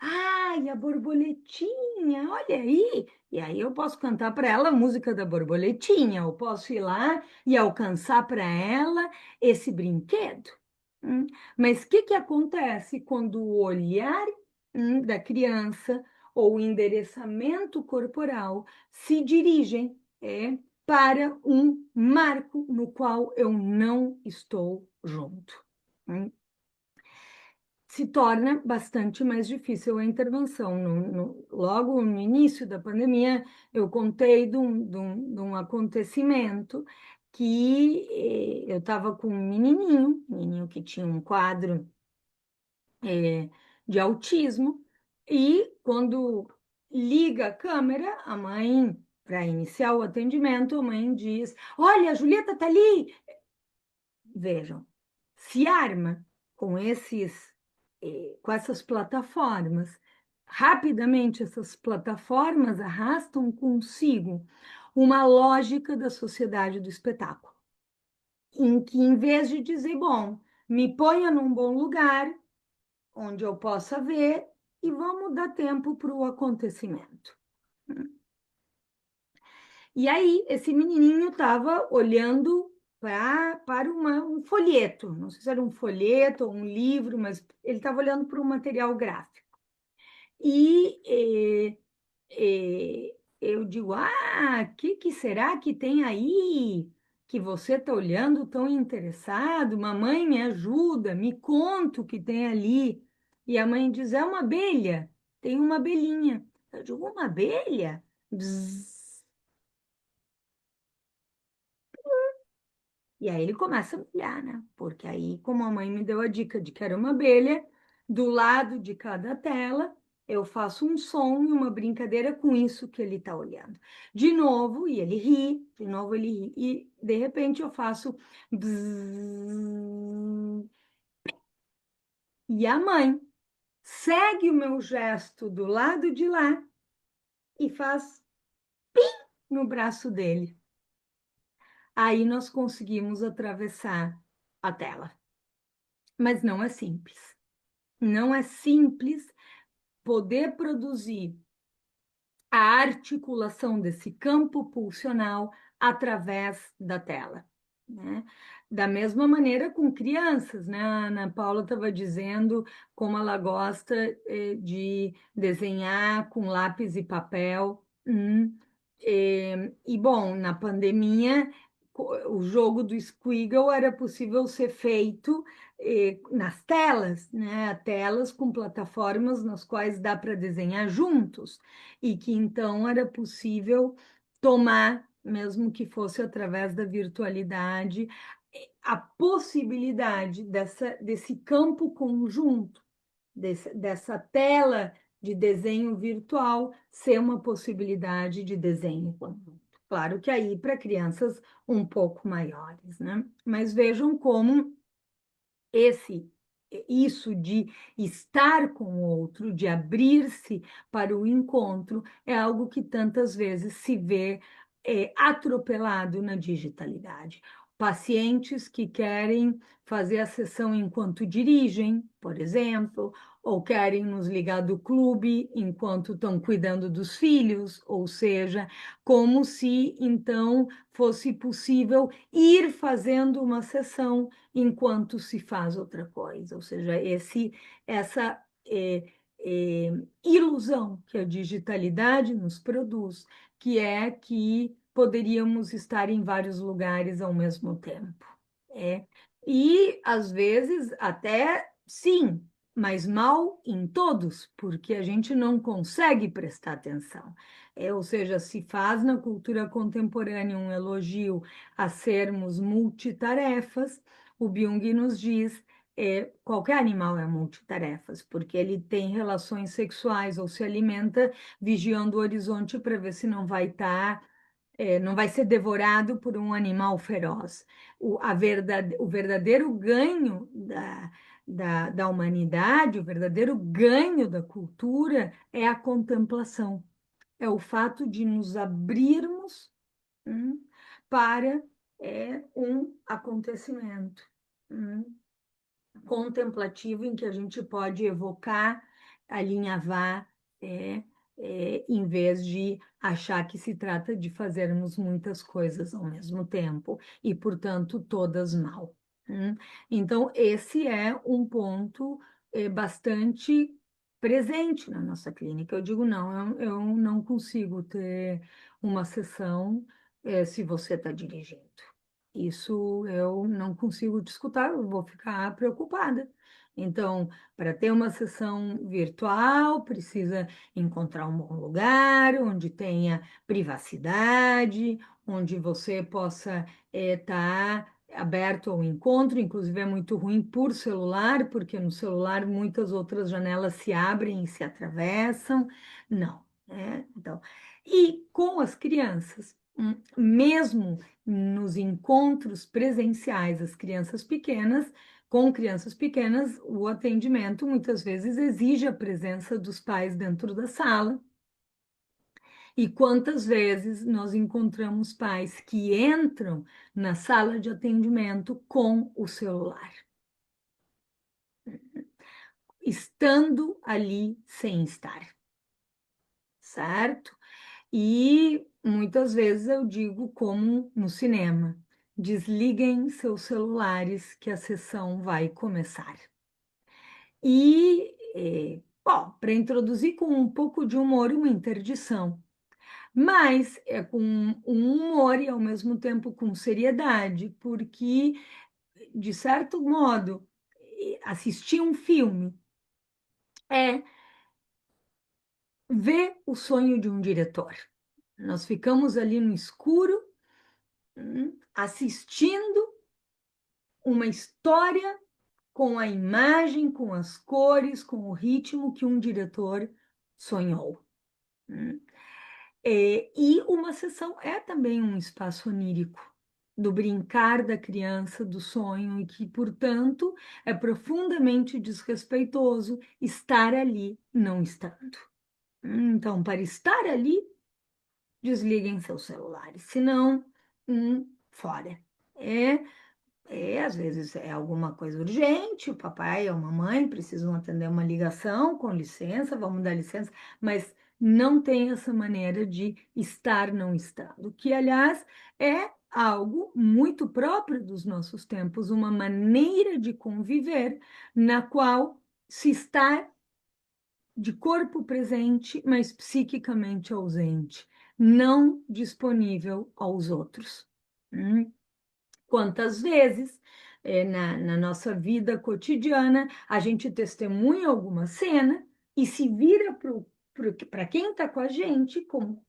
Ai, a borboletinha, olha aí. E aí eu posso cantar para ela a música da borboletinha, eu posso ir lá e alcançar para ela esse brinquedo. Mas o que acontece quando o olhar da criança ou o endereçamento corporal se dirigem para um marco no qual eu não estou junto? Se torna bastante mais difícil a intervenção. Logo no início da pandemia, eu contei de um acontecimento que eu estava com um menininho que tinha um quadro de autismo, e quando liga a câmera, a mãe, para iniciar o atendimento, a mãe diz: Olha, a Julieta está ali. Vejam, se arma com com essas plataformas. Rapidamente, essas plataformas arrastam consigo uma lógica da sociedade do espetáculo, em que, em vez de dizer, bom, me ponha num bom lugar, onde eu possa ver, e vamos dar tempo para o acontecimento. E aí, esse menininho estava olhando para um folheto, não sei se era um folheto ou um livro, mas ele estava olhando para um material gráfico. E eu digo: o que será que tem aí que você está olhando tão interessado? Mamãe, me ajuda, me conta o que tem ali. E a mãe diz: é uma abelha, tem uma abelhinha. Eu digo: uma abelha? Bzz. E aí ele começa a olhar, né? Porque aí, como a mãe me deu a dica de que era uma abelha, do lado de cada tela, eu faço um som e uma brincadeira com isso que ele está olhando. De novo, e ele ri, de novo ele ri, e de repente eu faço bzzz, e a mãe segue o meu gesto do lado de lá e faz no braço dele. Aí nós conseguimos atravessar a tela. Mas não é simples. Não é simples poder produzir a articulação desse campo pulsional através da tela, né? Da mesma maneira com crianças, né? A Ana Paula estava dizendo como ela gosta de desenhar com lápis e papel. Bom, na pandemia, o jogo do Squiggle era possível ser feito nas telas, né? Telas com plataformas nas quais dá para desenhar juntos, e que então era possível tomar, mesmo que fosse através da virtualidade, a possibilidade desse campo conjunto, dessa tela de desenho virtual ser uma possibilidade de desenho conjunto. Claro que aí para crianças um pouco maiores, né? Mas vejam como esse isso de estar com o outro, de abrir-se para o encontro, é algo que tantas vezes se vê atropelado na digitalidade. Pacientes que querem fazer a sessão enquanto dirigem, por exemplo, ou querem nos ligar do clube enquanto estão cuidando dos filhos, ou seja, como se então fosse possível ir fazendo uma sessão enquanto se faz outra coisa, ou seja, essa ilusão que a digitalidade nos produz, que é que poderíamos estar em vários lugares ao mesmo tempo. É. E às vezes até sim, mas mal em todos, porque a gente não consegue prestar atenção. Ou seja, se faz na cultura contemporânea um elogio a sermos multitarefas, o Byung nos diz qualquer animal é multitarefas, porque ele tem relações sexuais ou se alimenta vigiando o horizonte para ver se não vai estar, não vai ser devorado por um animal feroz. O verdadeiro ganho da humanidade, o verdadeiro ganho da cultura é a contemplação, é o fato de nos abrirmos hum, para um acontecimento contemplativo em que a gente pode evocar, alinhavar, em vez de achar que se trata de fazermos muitas coisas ao mesmo tempo e, portanto, todas mal. Então, esse é um ponto bastante presente na nossa clínica. Eu digo, não, eu não consigo ter uma sessão se você está dirigindo. Isso eu não consigo te escutar, eu vou ficar preocupada. Então, para ter uma sessão virtual, precisa encontrar um bom lugar, onde tenha privacidade, onde você possa estar aberto ao encontro. Inclusive, é muito ruim por celular, porque no celular muitas outras janelas se abrem e se atravessam. Não, né? Então, e com as crianças, mesmo nos encontros presenciais, com crianças pequenas, o atendimento muitas vezes exige a presença dos pais dentro da sala. E quantas vezes nós encontramos pais que entram na sala de atendimento com o celular, estando ali sem estar, certo? E muitas vezes eu digo, como no cinema, desliguem seus celulares que a sessão vai começar. E, bom, para introduzir com um pouco de humor e uma interdição, mas é com um humor e ao mesmo tempo com seriedade, porque, de certo modo, assistir um filme é ver o sonho de um diretor. Nós ficamos ali no escuro, assistindo uma história com a imagem, com as cores, com o ritmo que um diretor sonhou. E uma sessão é também um espaço onírico, do brincar da criança, do sonho, e que, portanto, é profundamente desrespeitoso estar ali não estando. Então, para estar ali, desliguem seus celulares, senão, fora. Às vezes é alguma coisa urgente, o papai ou a mamãe precisam atender uma ligação, com licença, vamos dar licença, mas não tem essa maneira de estar não estando, que, aliás, é algo muito próprio dos nossos tempos, uma maneira de conviver na qual se está de corpo presente, mas psiquicamente ausente, não disponível aos outros. Quantas vezes, na nossa vida cotidiana, a gente testemunha alguma cena e se vira para quem está com a gente, como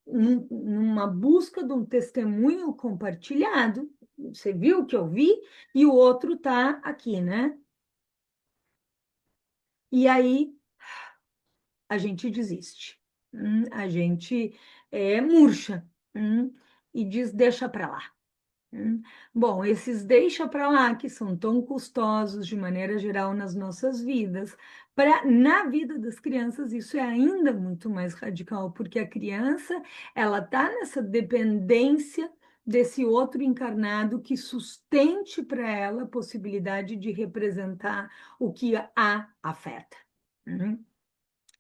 numa busca de um testemunho compartilhado, você viu o que eu vi? E o outro está aqui, né? E aí a gente desiste, a gente murcha, e diz, deixa para lá. Hum. Bom, esses deixa para lá que são tão custosos de maneira geral nas nossas vidas, na vida das crianças isso é ainda muito mais radical, porque a criança ela está nessa dependência desse outro encarnado que sustente para ela a possibilidade de representar o que a afeta. Hum.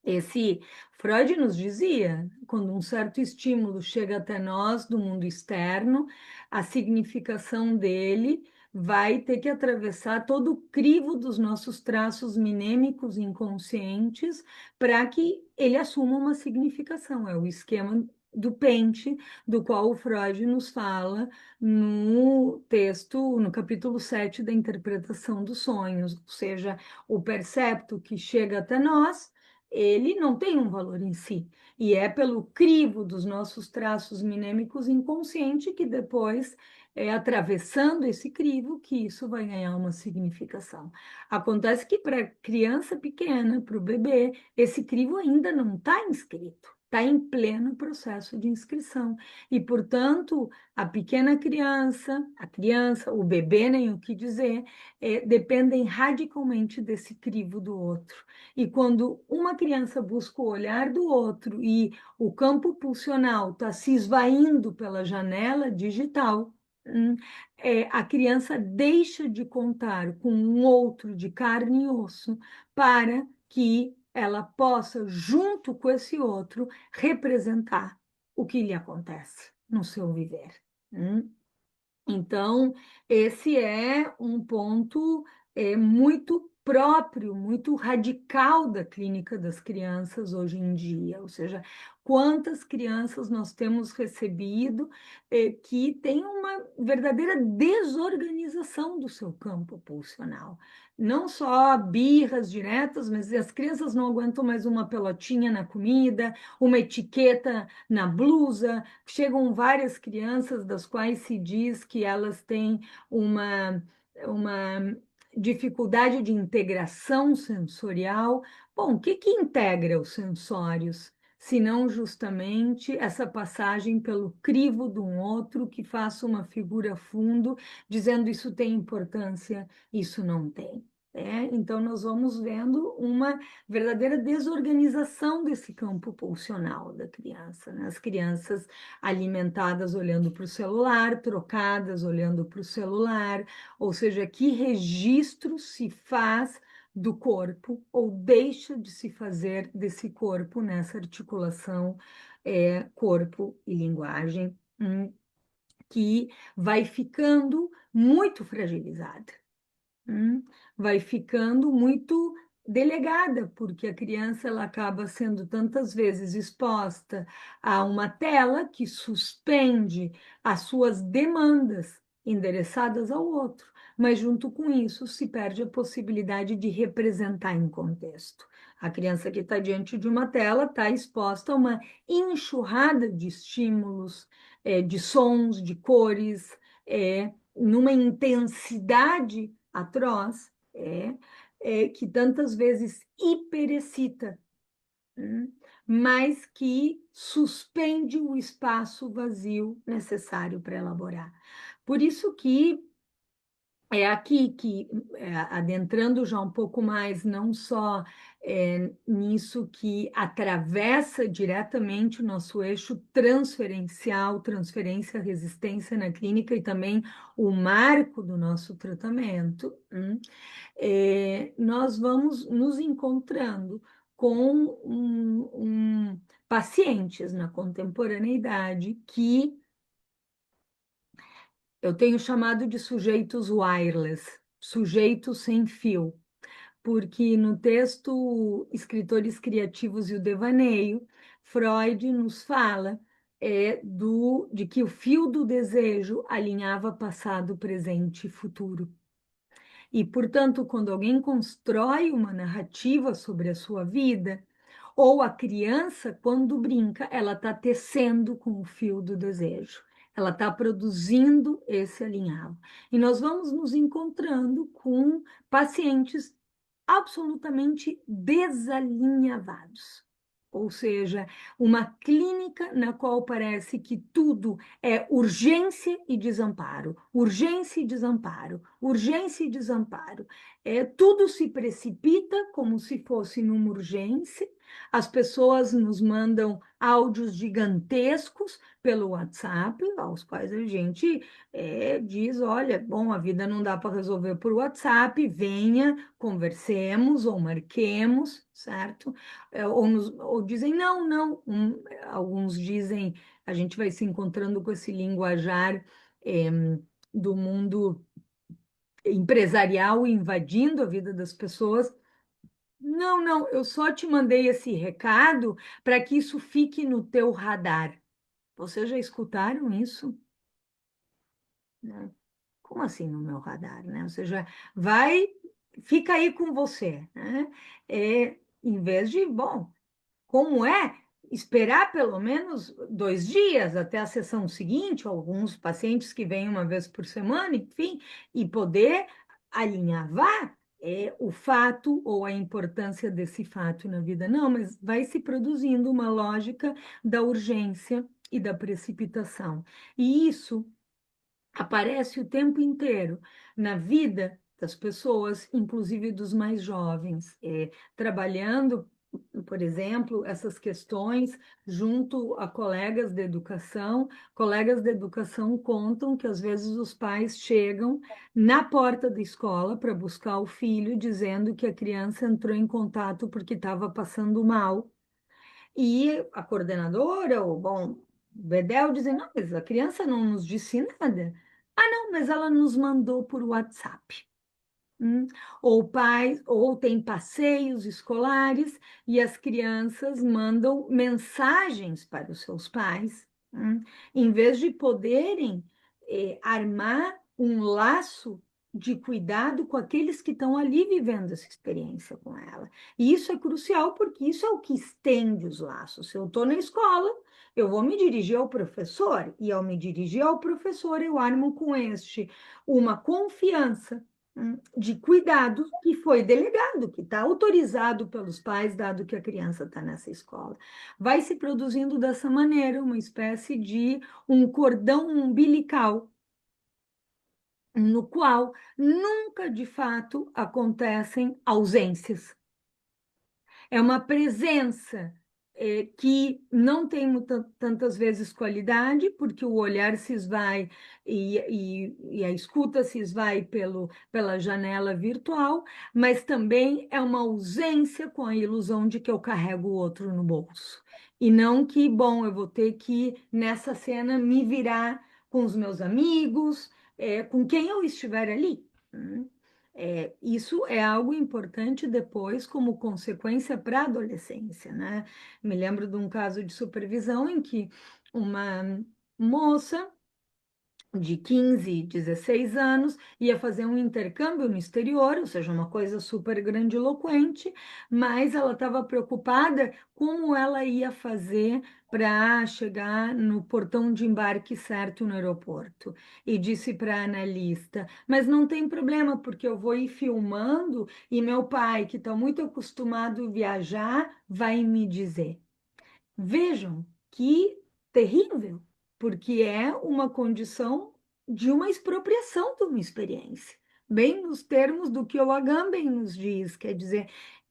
Esse Freud nos dizia, quando um certo estímulo chega até nós do mundo externo, a significação dele vai ter que atravessar todo o crivo dos nossos traços minêmicos inconscientes para que ele assuma uma significação. É o esquema do pente, do qual o Freud nos fala no texto, no capítulo 7 da interpretação dos sonhos, ou seja, o percepto que chega até nós ele não tem um valor em si. E é pelo crivo dos nossos traços minêmicos inconsciente que depois, atravessando esse crivo, que isso vai ganhar uma significação. Acontece que para a criança pequena, para o bebê, esse crivo ainda não está inscrito. Está em pleno processo de inscrição. E, portanto, a criança, o bebê, nem o que dizer, dependem radicalmente desse crivo do outro. E quando uma criança busca o olhar do outro e o campo pulsional está se esvaindo pela janela digital, a criança deixa de contar com um outro de carne e osso para que ela possa, junto com esse outro, representar o que lhe acontece no seu viver. Então, esse é um ponto muito próprio, muito radical da clínica das crianças hoje em dia. Ou seja, quantas crianças nós temos recebido que têm uma verdadeira desorganização do seu campo pulsional. Não só birras diretas, mas as crianças não aguentam mais uma pelotinha na comida, uma etiqueta na blusa. Chegam várias crianças das quais se diz que elas têm uma dificuldade de integração sensorial. Bom, o que que integra os sensórios? Se não justamente essa passagem pelo crivo de um outro que faça uma figura fundo, dizendo isso tem importância, isso não tem. Então, nós vamos vendo uma verdadeira desorganização desse campo pulsional da criança, né? As crianças alimentadas olhando para o celular, trocadas olhando para o celular, ou seja, que registro se faz do corpo ou deixa de se fazer desse corpo nessa articulação corpo e linguagem, que vai ficando muito fragilizada. Vai ficando muito delegada, porque a criança ela acaba sendo tantas vezes exposta a uma tela que suspende as suas demandas endereçadas ao outro, mas junto com isso se perde a possibilidade de representar em contexto. A criança que está diante de uma tela está exposta a uma enxurrada de estímulos, de sons, de cores, numa intensidade atroz, que tantas vezes hiperexcita, mas que suspende o espaço vazio necessário para elaborar. Por isso que é aqui que, adentrando já um pouco mais, não só nisso que atravessa diretamente o nosso eixo transferencial, transferência, resistência na clínica e também o marco do nosso tratamento, nós vamos nos encontrando com pacientes na contemporaneidade que eu tenho chamado de sujeitos wireless, sujeitos sem fio, porque no texto Escritores Criativos e o Devaneio, Freud nos fala de que o fio do desejo alinhava passado, presente e futuro. E, portanto, quando alguém constrói uma narrativa sobre a sua vida, ou a criança, quando brinca, ela está tecendo com o fio do desejo. ela está produzindo esse alinhavo. E nós vamos nos encontrando com pacientes absolutamente desalinhavados. Ou seja, uma clínica na qual parece que tudo é urgência e desamparo, urgência e desamparo, urgência e desamparo. Tudo se precipita como se fosse numa urgência. As pessoas nos mandam áudios gigantescos pelo WhatsApp, aos quais a gente diz: olha, bom, a vida não dá para resolver por WhatsApp, venha, conversemos ou marquemos, certo? Ou dizem, não, não. Alguns dizem, a gente vai se encontrando com esse linguajar do mundo empresarial invadindo a vida das pessoas. Não, não, eu só te mandei esse recado para que isso fique no teu radar. Vocês já escutaram isso? Né? Como assim no meu radar, né? Ou seja, vai, fica aí com você, né? Em vez de, bom, como é esperar pelo menos 2 dias até a sessão seguinte, alguns pacientes que vêm uma vez por semana, enfim, e poder alinhavar o fato ou a importância desse fato na vida. Não, mas vai se produzindo uma lógica da urgência e da precipitação. E isso aparece o tempo inteiro na vida das pessoas, inclusive dos mais jovens, trabalhando, por exemplo, essas questões junto a colegas de educação. Colegas de educação contam que às vezes os pais chegam na porta da escola para buscar o filho, dizendo que a criança entrou em contato porque estava passando mal. E a coordenadora, ou bom, o Bedel dizem, não, mas a criança não nos disse nada. Ah, não, mas ela nos mandou por WhatsApp. Ou pais, ou tem passeios escolares e as crianças mandam mensagens para os seus pais, em vez de poderem armar um laço de cuidado com aqueles que estão ali vivendo essa experiência com ela. E isso é crucial porque isso é o que estende os laços. Se eu estou na escola, eu vou me dirigir ao professor, e ao me dirigir ao professor, eu armo com este uma confiança de cuidado que foi delegado, que está autorizado pelos pais, dado que a criança está nessa escola. Vai se produzindo dessa maneira uma espécie de um cordão umbilical, no qual nunca de fato acontecem ausências. É uma presença que não tem tantas vezes qualidade, porque o olhar se esvai e a escuta se esvai pela janela virtual, mas também é uma ausência com a ilusão de que eu carrego o outro no bolso. E não que, bom, eu vou ter que, nessa cena, me virar com os meus amigos, com quem eu estiver ali. Isso é algo importante depois, como consequência para a adolescência, né? Me lembro de um caso de supervisão em que uma moça de 15, 16 anos ia fazer um intercâmbio no exterior, ou seja, uma coisa super grandiloquente, mas ela estava preocupada como ela ia fazer para chegar no portão de embarque certo no aeroporto. E disse para a analista: mas não tem problema, porque eu vou ir filmando e meu pai, que está muito acostumado a viajar, vai me dizer. Vejam que terrível, porque é uma condição de uma expropriação de uma experiência, bem nos termos do que o Agamben nos diz, quer dizer,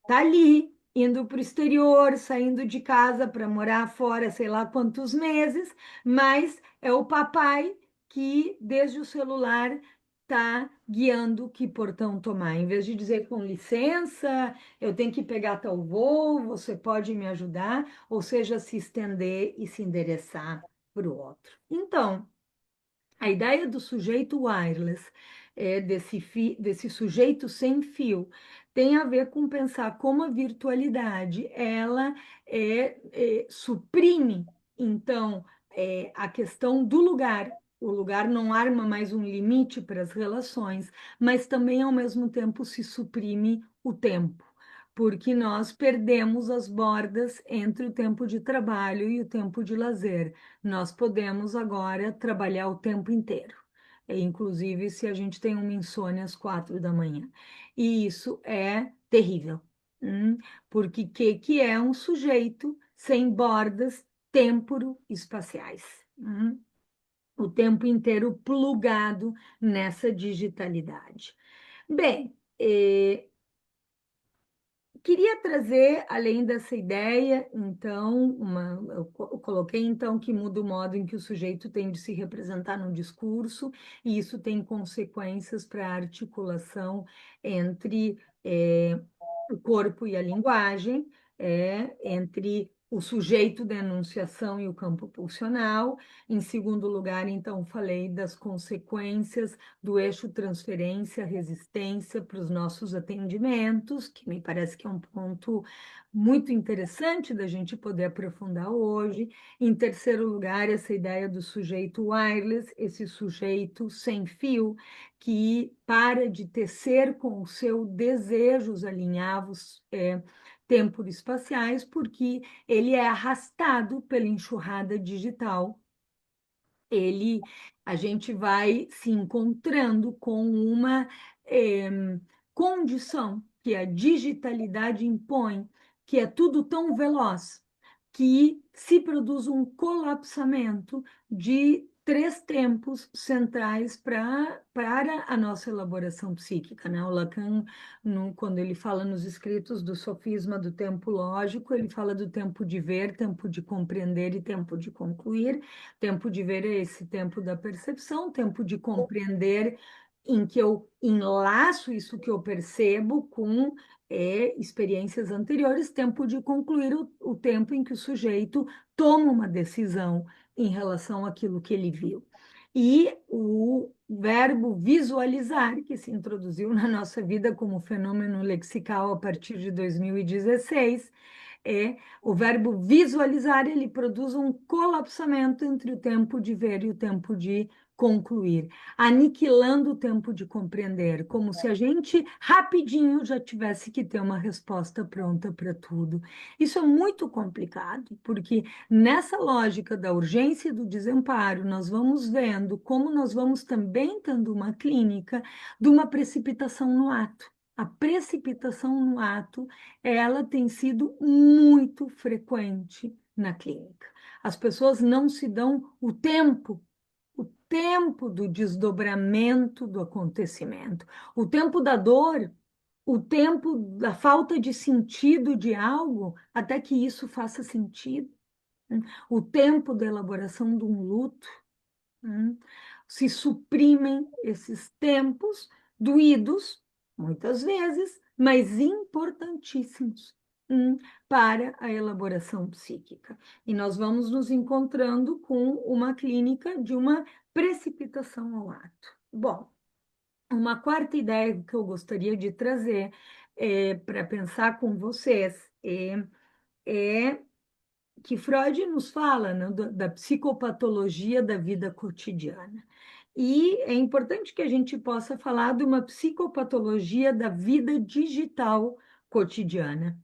tá ali indo para o exterior, saindo de casa para morar fora, sei lá quantos meses, mas é o papai que desde o celular está guiando que portão tomar, em vez de dizer com licença, eu tenho que pegar tal voo, você pode me ajudar, ou seja, se estender e se endereçar para o outro. Então, a ideia do sujeito wireless, desse sujeito sem fio, tem a ver com pensar como a virtualidade ela suprime, então, a questão do lugar. O lugar não arma mais um limite para as relações, mas também, ao mesmo tempo, se suprime o tempo. porque nós perdemos as bordas entre o tempo de trabalho e o tempo de lazer. Nós podemos agora trabalhar o tempo inteiro, inclusive se a gente tem uma insônia às 4 da manhã. E isso é terrível, hum, porque que é um sujeito sem bordas temporo-espaciais? O tempo inteiro plugado nessa digitalidade. Bem, queria trazer, além dessa ideia, então, eu coloquei então que muda o modo em que o sujeito tem de se representar no discurso, e isso tem consequências para a articulação entre o corpo e a linguagem, entre o sujeito da enunciação e o campo pulsional. Em segundo lugar, então, falei das consequências do eixo transferência-resistência para os nossos atendimentos, que me parece que é um ponto muito interessante da gente poder aprofundar hoje. Em terceiro lugar, essa ideia do sujeito wireless, esse sujeito sem fio, que para de tecer com o seu desejos alinhavos temporo-espaciais, porque ele é arrastado pela enxurrada digital. ele, a gente vai se encontrando com uma condição que a digitalidade impõe, que é tudo tão veloz, que se produz um colapsamento de três tempos centrais para a nossa elaboração psíquica, né? O Lacan, quando ele fala nos escritos do sofisma do tempo lógico, ele fala do tempo de ver, tempo de compreender e tempo de concluir. Tempo de ver é esse tempo da percepção, tempo de compreender, em que eu enlaço isso que eu percebo com experiências anteriores, tempo de concluir o tempo em que o sujeito toma uma decisão em relação àquilo que ele viu. E o verbo visualizar, que se introduziu na nossa vida como fenômeno lexical a partir de 2016, o verbo visualizar, ele produz um colapsamento entre o tempo de ver e o tempo de concluir, aniquilando o tempo de compreender, como se a gente rapidinho já tivesse que ter uma resposta pronta para tudo. Isso é muito complicado, porque nessa lógica da urgência e do desamparo, nós vamos vendo como nós vamos também tendo uma clínica de uma precipitação no ato. A precipitação no ato, ela tem sido muito frequente na clínica. As pessoas não se dão o tempo do desdobramento do acontecimento, o tempo da dor, o tempo da falta de sentido de algo, até que isso faça sentido, o tempo da elaboração de um luto. Se suprimem esses tempos doídos, muitas vezes, mas importantíssimos, para a elaboração psíquica. E nós vamos nos encontrando com uma clínica de uma precipitação ao ato. Bom, uma quarta ideia que eu gostaria de trazer para pensar com vocês é que Freud nos fala, né, da psicopatologia da vida cotidiana. E é importante que a gente possa falar de uma psicopatologia da vida digital cotidiana.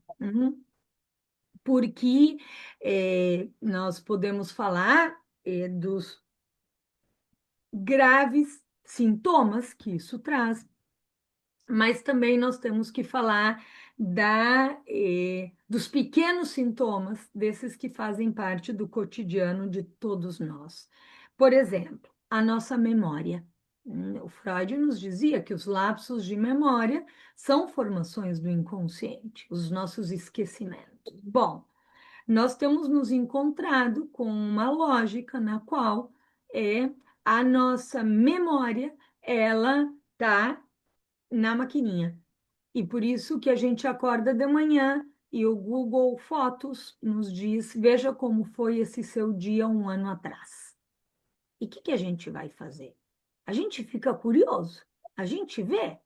Porque nós podemos falar dos graves sintomas que isso traz, mas também nós temos que falar dos pequenos sintomas, desses que fazem parte do cotidiano de todos nós. Por exemplo, a nossa memória. O Freud nos dizia que os lapsos de memória são formações do inconsciente, os nossos esquecimentos. Bom, nós temos nos encontrado com uma lógica na qual a nossa memória, ela está na maquininha. E por isso que a gente acorda de manhã e o Google Fotos nos diz: veja como foi esse seu dia um ano atrás. E o que a gente vai fazer? A gente fica curioso, a gente vê.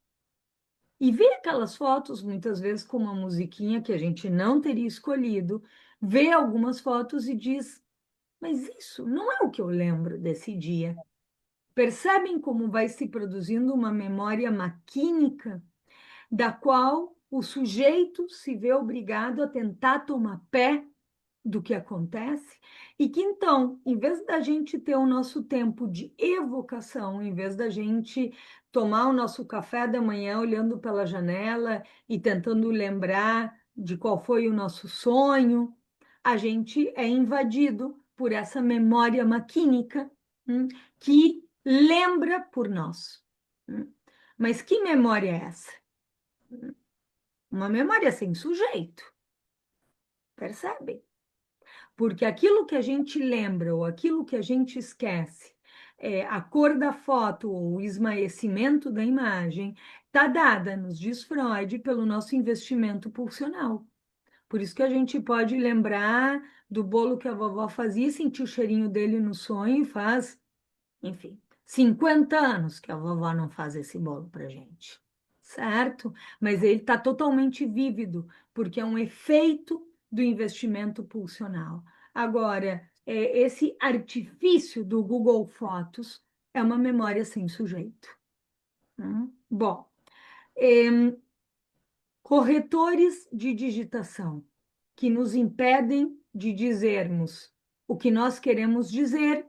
E vê aquelas fotos, muitas vezes com uma musiquinha que a gente não teria escolhido, vê algumas fotos e diz: mas isso não é o que eu lembro desse dia. Percebem como vai se produzindo uma memória maquínica, da qual o sujeito se vê obrigado a tentar tomar pé do que acontece, e que então, em vez da gente ter o nosso tempo de evocação, em vez da gente tomar o nosso café da manhã olhando pela janela e tentando lembrar de qual foi o nosso sonho, a gente é invadido por essa memória maquínica, que lembra por nós. Mas que memória é essa? Uma memória sem sujeito, percebe? Porque aquilo que a gente lembra ou aquilo que a gente esquece, a cor da foto ou o esmaecimento da imagem, está dada, nos diz Freud, pelo nosso investimento pulsional. Por isso que a gente pode lembrar do bolo que a vovó fazia, sentir o cheirinho dele no sonho e faz, enfim, 50 anos que a vovó não faz esse bolo para gente, certo? Mas ele está totalmente vívido, porque é um efeito do investimento pulsional. Agora, esse artifício do Google Fotos é uma memória sem sujeito. Bom, corretores de digitação que nos impedem de dizermos o que nós queremos dizer,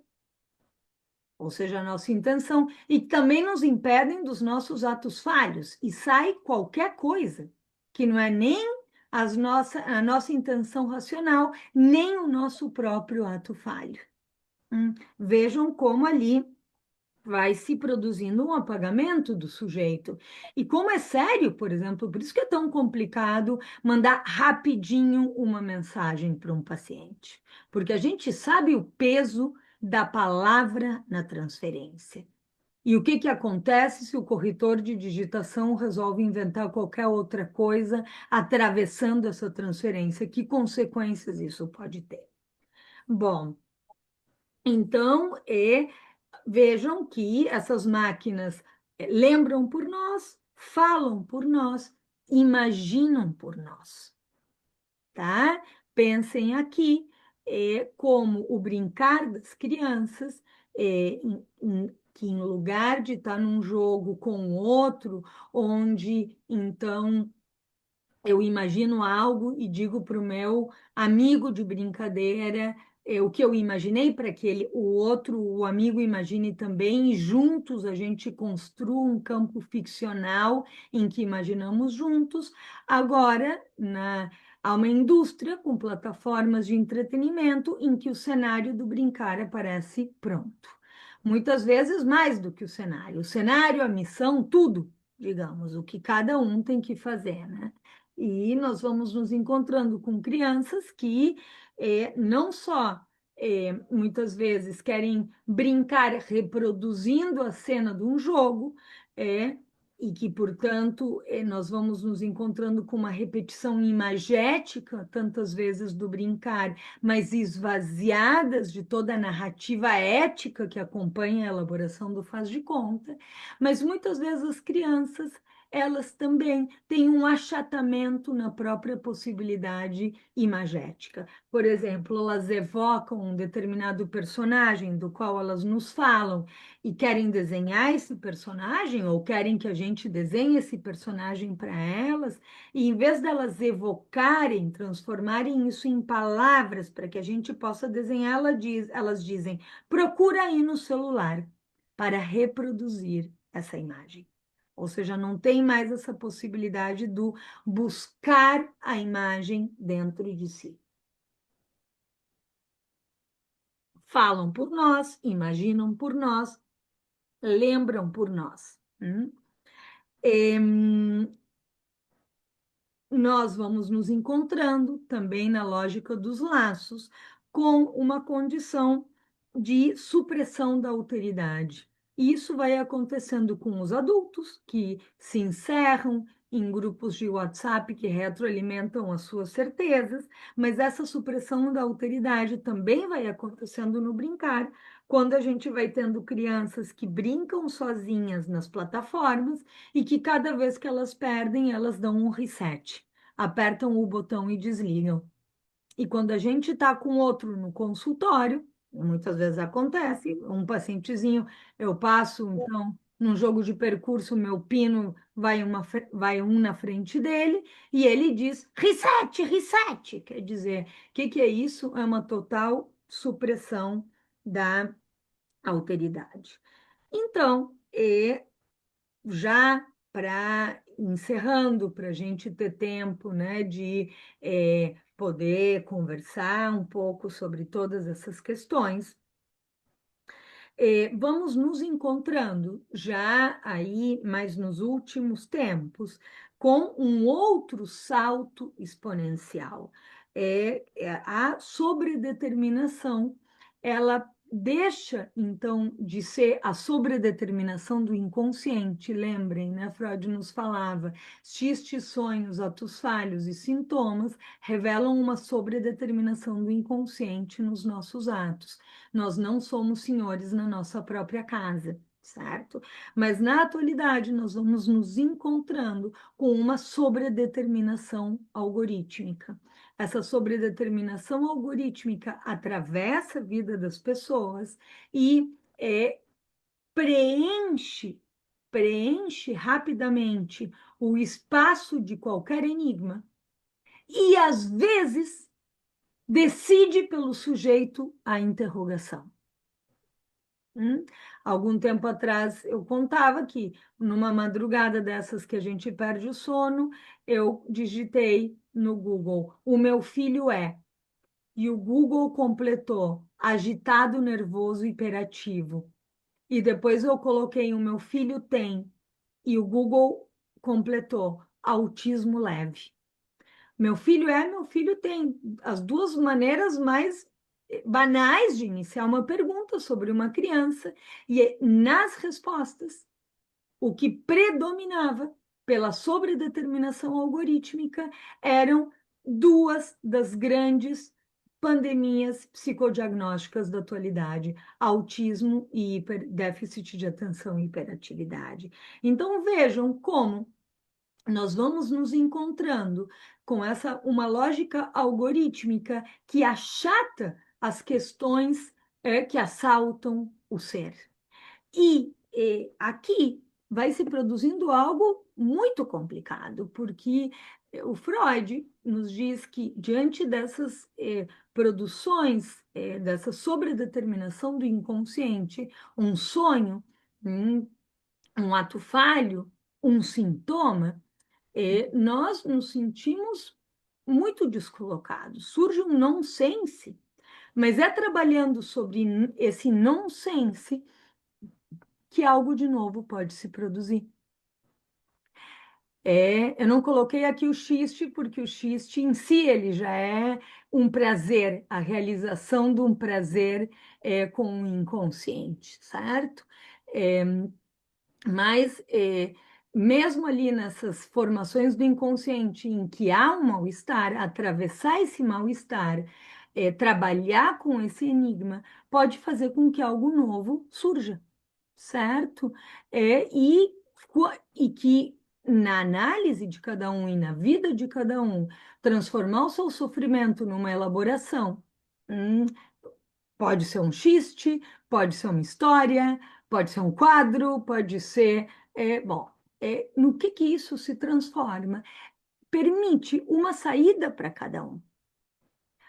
ou seja, a nossa intenção, e também nos impedem dos nossos atos falhos, e sai qualquer coisa que não é nem a nossa intenção racional, nem o nosso próprio ato falho. Vejam como ali vai se produzindo um apagamento do sujeito. E como é sério, por exemplo, por isso que é tão complicado mandar rapidinho uma mensagem para um paciente, porque a gente sabe o peso da palavra na transferência. E o que que acontece se o corretor de digitação resolve inventar qualquer outra coisa atravessando essa transferência? Que consequências isso pode ter? Bom, então, vejam que essas máquinas lembram por nós, falam por nós, imaginam por nós, tá? Pensem aqui como o brincar das crianças, que em lugar de estar num jogo com o outro, onde então eu imagino algo e digo para o meu amigo de brincadeira o que eu imaginei para que o outro, o amigo, imagine também, e juntos a gente construa um campo ficcional em que imaginamos juntos. Agora, há uma indústria com plataformas de entretenimento em que o cenário do brincar aparece pronto. Muitas vezes mais do que o cenário, a missão, tudo, digamos, o que cada um tem que fazer, né? E nós vamos nos encontrando com crianças que não só muitas vezes querem brincar reproduzindo a cena de um jogo, e que, portanto, nós vamos nos encontrando com uma repetição imagética, tantas vezes do brincar, mas esvaziadas de toda a narrativa ética que acompanha a elaboração do faz de conta. Mas muitas vezes as crianças elas também têm um achatamento na própria possibilidade imagética. Por exemplo, elas evocam um determinado personagem do qual elas nos falam e querem desenhar esse personagem ou querem que a gente desenhe esse personagem para elas, e em vez delas evocarem, transformarem isso em palavras para que a gente possa desenhar, elas dizem: procura aí no celular para reproduzir essa imagem. Ou seja, não tem mais essa possibilidade do buscar a imagem dentro de si. Falam por nós, imaginam por nós, lembram por nós. Nós vamos nos encontrando também na lógica dos laços com uma condição de supressão da alteridade. Isso vai acontecendo com os adultos que se encerram em grupos de WhatsApp que retroalimentam as suas certezas, mas essa supressão da alteridade também vai acontecendo no brincar, quando a gente vai tendo crianças que brincam sozinhas nas plataformas e que cada vez que elas perdem, elas dão um reset, apertam o botão e desligam. E quando a gente está com outro no consultório, muitas vezes acontece, um pacientezinho, eu passo, então, Num jogo de percurso, o meu pino vai um na frente dele e ele diz reset, reset. Quer dizer, o que é isso? É uma total supressão da alteridade. Então, já para encerrando, para a gente ter tempo, né, de poder conversar um pouco sobre todas essas questões, vamos nos encontrando já aí, mas nos últimos tempos, com um outro salto exponencial. A sobredeterminação, ela deixa, então, de ser a sobredeterminação do inconsciente. Lembrem, né? Freud nos falava, xistes, sonhos, atos falhos e sintomas revelam uma sobredeterminação do inconsciente nos nossos atos. Nós não somos senhores na nossa própria casa, certo? Mas na atualidade nós vamos nos encontrando com uma sobredeterminação algorítmica. Essa sobredeterminação algorítmica atravessa a vida das pessoas e preenche, preenche rapidamente o espaço de qualquer enigma e às vezes decide pelo sujeito a interrogação. Algum tempo atrás eu contava que numa madrugada dessas que a gente perde o sono, eu digitei no Google: o meu filho é. E o Google completou: agitado, nervoso, hiperativo. E depois eu coloquei: o meu filho tem. E o Google completou: autismo leve. Meu filho tem. As duas maneiras mais banais de iniciar uma pergunta sobre uma criança, e nas respostas, o que predominava pela sobredeterminação algorítmica eram duas das grandes pandemias psicodiagnósticas da atualidade: autismo e déficit de atenção e hiperatividade. Então vejam como nós vamos nos encontrando com essa uma lógica algorítmica que achata as questões que assaltam o ser. Aqui vai se produzindo algo muito complicado, porque o Freud nos diz que, diante dessas produções, dessa sobredeterminação do inconsciente, um sonho, um, um ato falho, um sintoma, nós nos sentimos muito descolocados. Surge um nonsense, mas é trabalhando sobre esse nonsense que algo de novo pode se produzir. Eu não coloquei aqui o xiste, porque o xiste em si ele já é um prazer, a realização de um prazer com o inconsciente, certo? É, mas, mesmo ali nessas formações do inconsciente em que há um mal-estar, atravessar esse mal-estar, trabalhar com esse enigma, pode fazer com que algo novo surja, certo? É, e, e que na análise de cada um e na vida de cada um, transformar o seu sofrimento numa elaboração. hum, Pode ser um xiste, pode ser uma história, pode ser um quadro, pode ser. Bom, no que isso se transforma? Permite uma saída para cada um,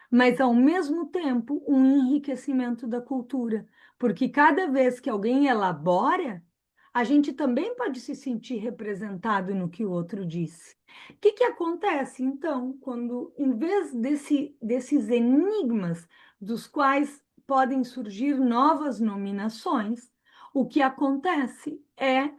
mas ao mesmo tempo um enriquecimento da cultura, porque cada vez que alguém elabora, a gente também pode se sentir representado no que o outro disse. O que acontece, então, quando, em vez desses enigmas, dos quais podem surgir novas nominações, o que acontece é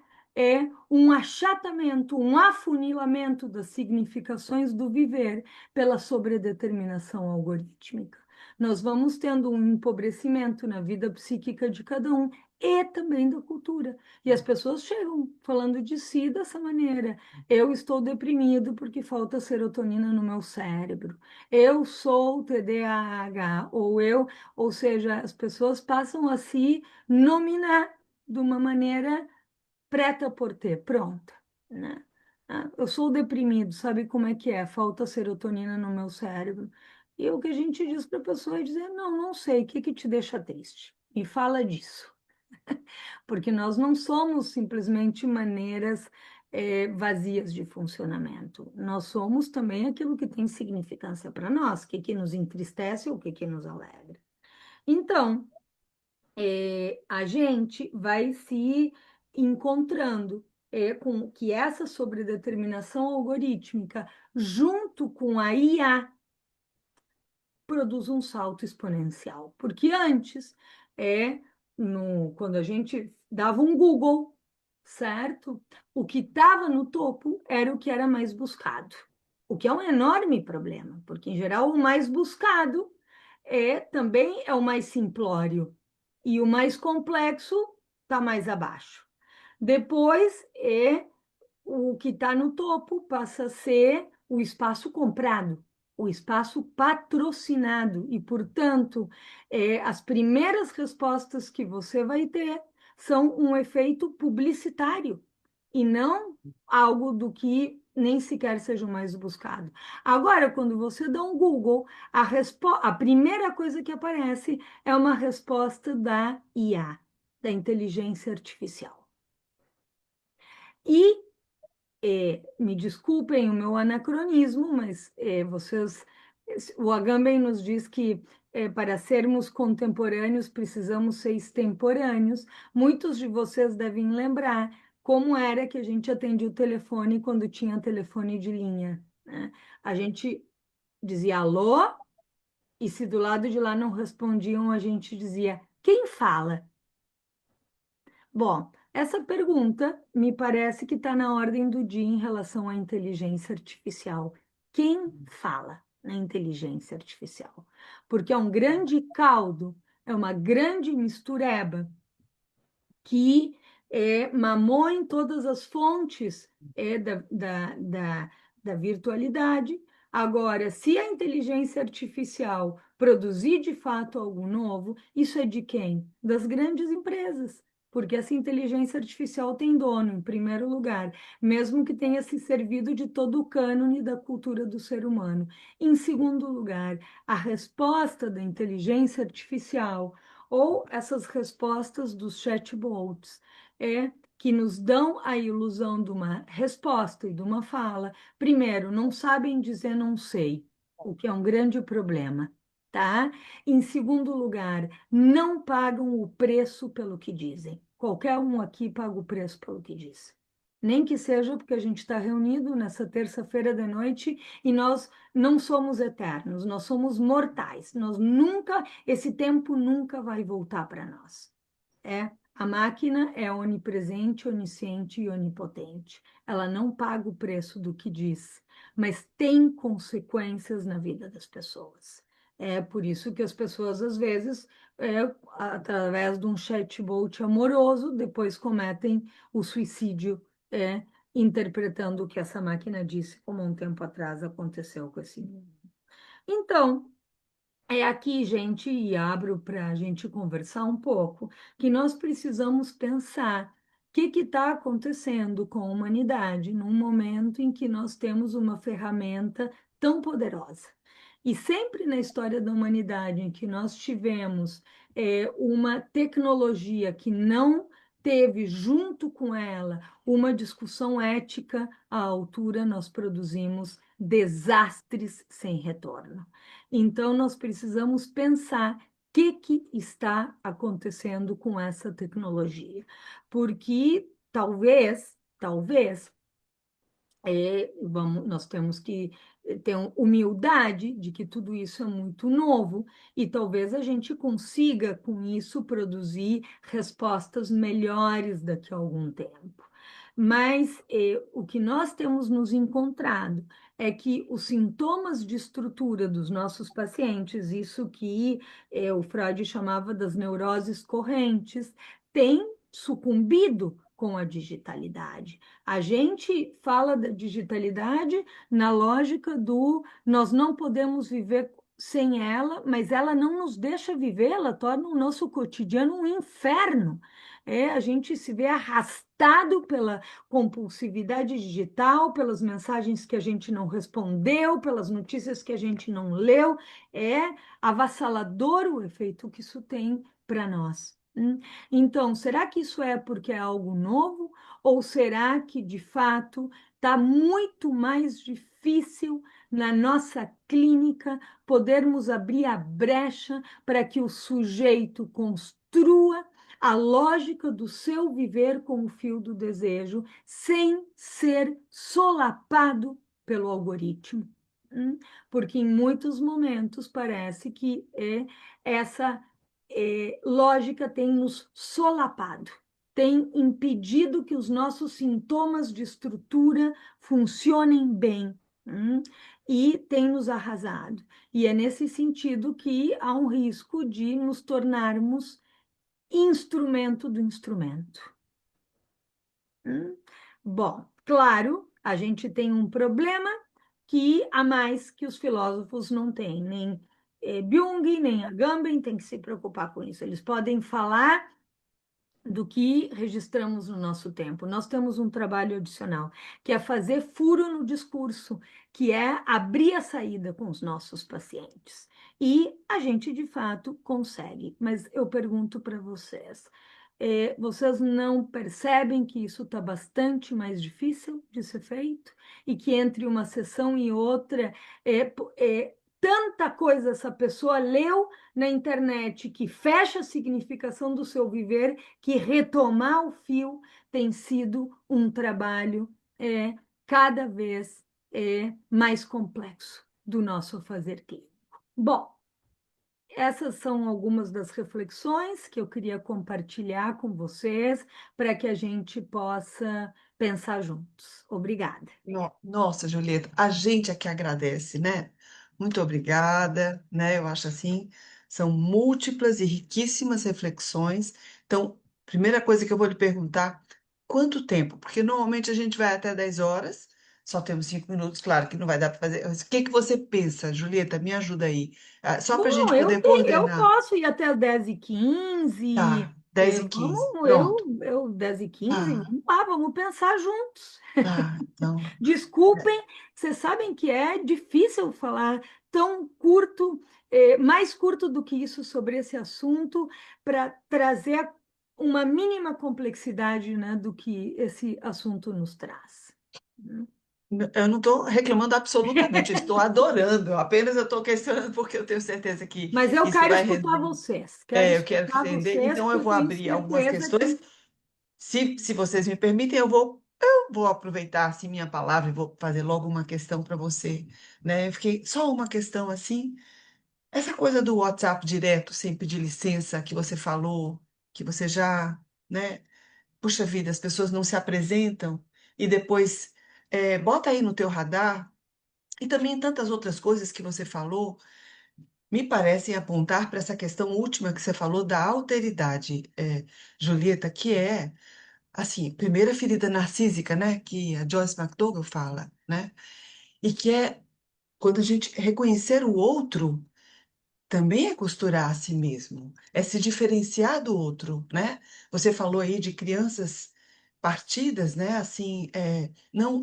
um achatamento, um afunilamento das significações do viver pela sobredeterminação algorítmica. Nós vamos tendo um empobrecimento na vida psíquica de cada um e também da cultura. E as pessoas chegam falando de si dessa maneira: eu estou deprimido porque falta serotonina no meu cérebro, eu sou TDAH, ou seja, as pessoas passam a se nominar de uma maneira preta por ter, pronta, né? Eu sou deprimido, sabe como é que é? Falta serotonina no meu cérebro. E o que a gente diz para a pessoa é dizer: não, não sei, o que te deixa triste? Me fala disso. Porque nós não somos simplesmente maneiras vazias de funcionamento. Nós somos também aquilo que tem significância para nós, o que que nos entristece ou o que que nos alegra. Então, a gente vai se encontrando com que essa sobredeterminação algorítmica, junto com a IA, produz um salto exponencial. Porque antes, quando a gente dava um Google, certo? O que estava no topo era o que era mais buscado. O que é um enorme problema, porque em geral o mais buscado também é o mais simplório e o mais complexo está mais abaixo. Depois o que está no topo passa a ser o espaço comprado, o espaço patrocinado, e, portanto, as primeiras respostas que você vai ter são um efeito publicitário e não algo do que nem sequer seja o mais buscado. Agora, quando você dá um Google, a primeira coisa que aparece é uma resposta da IA, da inteligência artificial. E me desculpem o meu anacronismo, mas o Agamben nos diz que para sermos contemporâneos precisamos ser extemporâneos. Muitos de vocês devem lembrar como era que a gente atendia o telefone quando tinha telefone de linha, né? A gente dizia alô, e se do lado de lá não respondiam, a gente dizia quem fala? Bom, essa pergunta me parece que está na ordem do dia em relação à inteligência artificial. Quem fala na inteligência artificial? Porque é um grande caldo, é uma grande mistureba que mamou em todas as fontes da virtualidade. Agora, se a inteligência artificial produzir de fato algo novo, isso é de quem? Das grandes empresas. Porque essa inteligência artificial tem dono, em primeiro lugar, mesmo que tenha se servido de todo o cânone da cultura do ser humano. Em segundo lugar, a resposta da inteligência artificial ou essas respostas dos chatbots que nos dão a ilusão de uma resposta e de uma fala. Primeiro, não sabem dizer não sei, o que é um grande problema, tá? Em segundo lugar, não pagam o preço pelo que dizem. Qualquer um aqui paga o preço pelo que diz. Nem que seja porque a gente está reunido nessa terça-feira de noite e nós não somos eternos, nós somos mortais. Esse tempo nunca vai voltar para nós. A máquina é onipresente, onisciente e onipotente. Ela não paga o preço do que diz, mas tem consequências na vida das pessoas. É por isso que as pessoas, às vezes, através de um chatbot amoroso, depois cometem o suicídio, interpretando o que essa máquina disse, como um tempo atrás aconteceu com esse menino. Então, é aqui, gente, e abro para a gente conversar um pouco, que nós precisamos pensar o que está acontecendo com a humanidade num momento em que nós temos uma ferramenta tão poderosa. E sempre na história da humanidade em que nós tivemos uma tecnologia que não teve junto com ela uma discussão ética à altura, nós produzimos desastres sem retorno. Então, nós precisamos pensar o que está acontecendo com essa tecnologia, porque talvez, nós temos que ter humildade de que tudo isso é muito novo e talvez a gente consiga, com isso, produzir respostas melhores daqui a algum tempo. Mas o que nós temos nos encontrado é que os sintomas de estrutura dos nossos pacientes, isso que o Freud chamava das neuroses correntes, têm sucumbido com a digitalidade. A gente fala da digitalidade na lógica do nós não podemos viver sem ela, mas ela não nos deixa viver, ela torna o nosso cotidiano um inferno. A gente se vê arrastado pela compulsividade digital, pelas mensagens que a gente não respondeu, pelas notícias que a gente não leu. É avassalador o efeito que isso tem para nós. Então, será que isso é porque é algo novo? Ou será que, de fato, está muito mais difícil na nossa clínica podermos abrir a brecha para que o sujeito construa a lógica do seu viver com o fio do desejo, sem ser solapado pelo algoritmo? Hum? Porque em muitos momentos parece que essa lógica tem nos solapado, tem impedido que os nossos sintomas de estrutura funcionem bem, e tem nos arrasado. E é nesse sentido que há um risco de nos tornarmos instrumento do instrumento. Hum? Bom, claro, a gente tem um problema que a mais que os filósofos não têm, nem Jung, nem Agamben tem que se preocupar com isso. Eles podem falar do que registramos no nosso tempo. Nós temos um trabalho adicional, que é fazer furo no discurso, que é abrir a saída com os nossos pacientes. E a gente, de fato, consegue. Mas eu pergunto para vocês, vocês não percebem que isso está bastante mais difícil de ser feito? E que entre uma sessão e outra, tanta coisa essa pessoa leu na internet que fecha a significação do seu viver, que retomar o fio tem sido um trabalho cada vez mais complexo do nosso fazer clínico. Bom, essas são algumas das reflexões que eu queria compartilhar com vocês para que a gente possa pensar juntos. Obrigada. Nossa, Julieta, a gente é que agradece, né? Muito obrigada, né? Eu acho assim, são múltiplas e riquíssimas reflexões. Então, primeira coisa que eu vou lhe perguntar, quanto tempo? Porque normalmente a gente vai até 10 horas, só temos 5 minutos, claro que não vai dar para fazer. O que que você pensa, Julieta? Me ajuda aí. Ah, só para a gente Bom, poder eu coordenar. posso ir até 10h15. Tá, 10h15. Vamos, Pronto. 10h15, Tá, vamos lá, vamos pensar juntos. tá. Então, Desculpem, vocês sabem que é difícil falar tão curto, mais curto do que isso sobre esse assunto, para trazer uma mínima complexidade, né, do que esse assunto nos traz. eu não estou reclamando absolutamente, eu estou adorando. Apenas eu estou questionando porque eu tenho certeza que Mas eu isso quero vai escutar render. vocês, quero É, eu quero escutar render, vocês, então porque eu eu vou tenho abrir algumas certeza questões. que. Se vocês me permitem, eu vou aproveitar assim, minha palavra e vou fazer logo uma questão para você, né? Eu fiquei só uma questão assim. Essa coisa do WhatsApp direto, sem pedir licença, que você falou, que você já, né? Puxa vida, as pessoas não se apresentam e depois bota aí no teu radar. E também tantas outras coisas que você falou me parecem apontar para essa questão última que você falou da alteridade, Julieta, que é, assim, primeira ferida narcísica, né, que a Joyce McDougall fala, né, e que é quando a gente reconhecer o outro também é costurar a si mesmo, é se diferenciar do outro, né? Você falou aí de crianças partidas, né? Assim, não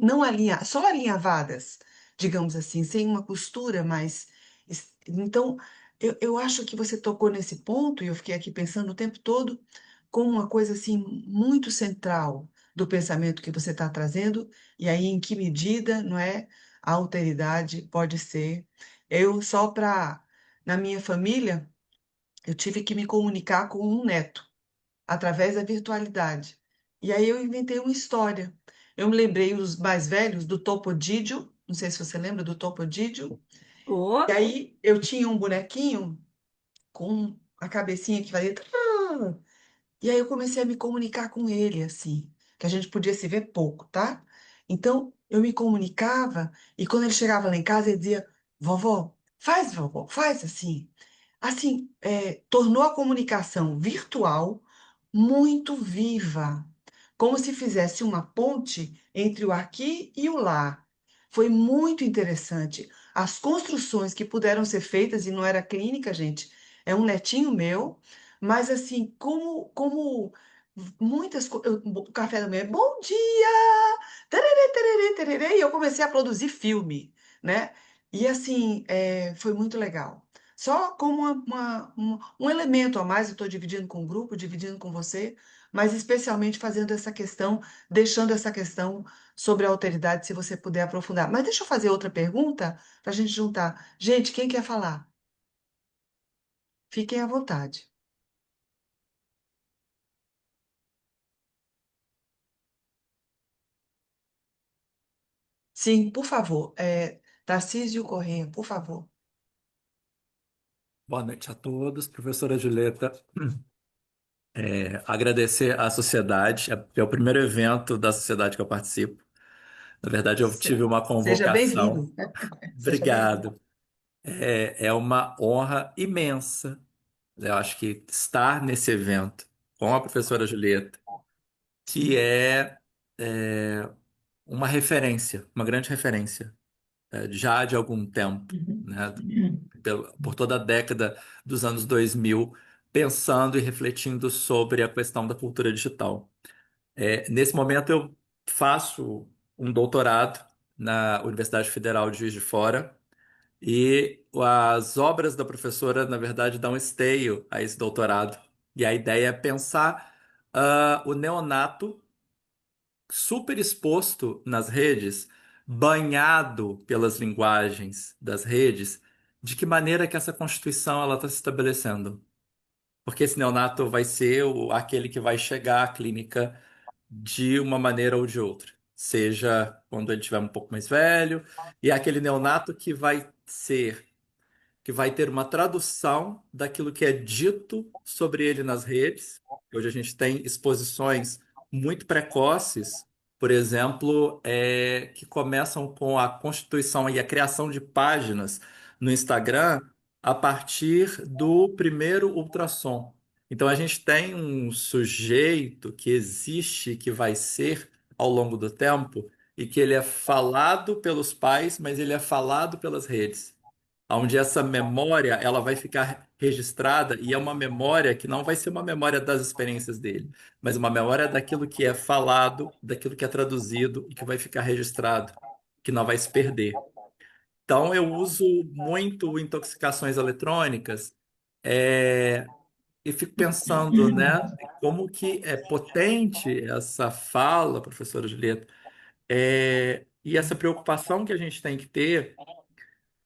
só alinhavadas, digamos assim, sem uma costura, mas então eu acho que você tocou nesse ponto e eu fiquei aqui pensando o tempo todo como uma coisa assim muito central do pensamento que você está trazendo e aí em que medida, não é? A alteridade pode ser. Eu só para na minha família, eu tive que me comunicar com um neto através da virtualidade. E aí eu inventei uma história. Eu me lembrei os mais velhos do Topodídio, não sei se você lembra do Topodídio. E Oh, aí eu tinha um bonequinho com a cabecinha que fazia. Trrr. E aí eu comecei a me comunicar com ele, assim, que a gente podia se ver pouco, tá? Então eu me comunicava e quando ele chegava lá em casa, ele dizia: vovó, faz assim. Assim, tornou a comunicação virtual muito viva, como se fizesse uma ponte entre o aqui e o lá. Foi muito interessante. As construções que puderam ser feitas, e não era clínica, gente, é um netinho meu, mas assim, como muitas coisas. O café da manhã, bom dia! Tererê, tererê, tererê, e eu comecei a produzir filme, né? E assim, foi muito legal. Só como um elemento a mais, eu estou dividindo com o grupo, dividindo com você, mas especialmente fazendo essa questão, deixando essa questão sobre a alteridade, se você puder aprofundar. Mas deixa eu fazer outra pergunta para a gente juntar. Gente, quem quer falar? Fiquem à vontade. Sim, por favor. Tarcísio Corrêa, por favor. Boa noite a todos, professora Julieta. Agradecer à sociedade, é o primeiro evento da sociedade que eu participo. Na verdade, eu tive uma Seja convocação. bem-vindo. Seja bem-vindo. Obrigado. É uma honra imensa, eu acho que estar nesse evento com a professora Julieta, que é uma referência, uma grande referência, já de algum tempo, né? Por toda a década dos anos 2000, pensando e refletindo sobre a questão da cultura digital. Nesse momento, eu faço um doutorado na Universidade Federal de Juiz de Fora e as obras da professora, na verdade, dão esteio a esse doutorado. E a ideia é pensar o neonato super exposto nas redes, banhado pelas linguagens das redes, de que maneira que essa constituição ela está se estabelecendo? Porque esse neonato vai ser aquele que vai chegar à clínica de uma maneira ou de outra, seja quando ele estiver um pouco mais velho, e é aquele neonato que vai ter uma tradução daquilo que é dito sobre ele nas redes. Hoje a gente tem exposições muito precoces, por exemplo, que começam com a constituição e a criação de páginas no Instagram a partir do primeiro ultrassom. Então a gente tem um sujeito que existe, que vai ser ao longo do tempo, e que ele é falado pelos pais, mas ele é falado pelas redes onde essa memória ela vai ficar registrada e é uma memória que não vai ser uma memória das experiências dele, mas uma memória daquilo que é falado, daquilo que é traduzido e que vai ficar registrado, que não vai se perder. Então eu uso muito intoxicações eletrônicas e fico pensando, né, como que é potente essa fala, professora Julieta, e essa preocupação que a gente tem que ter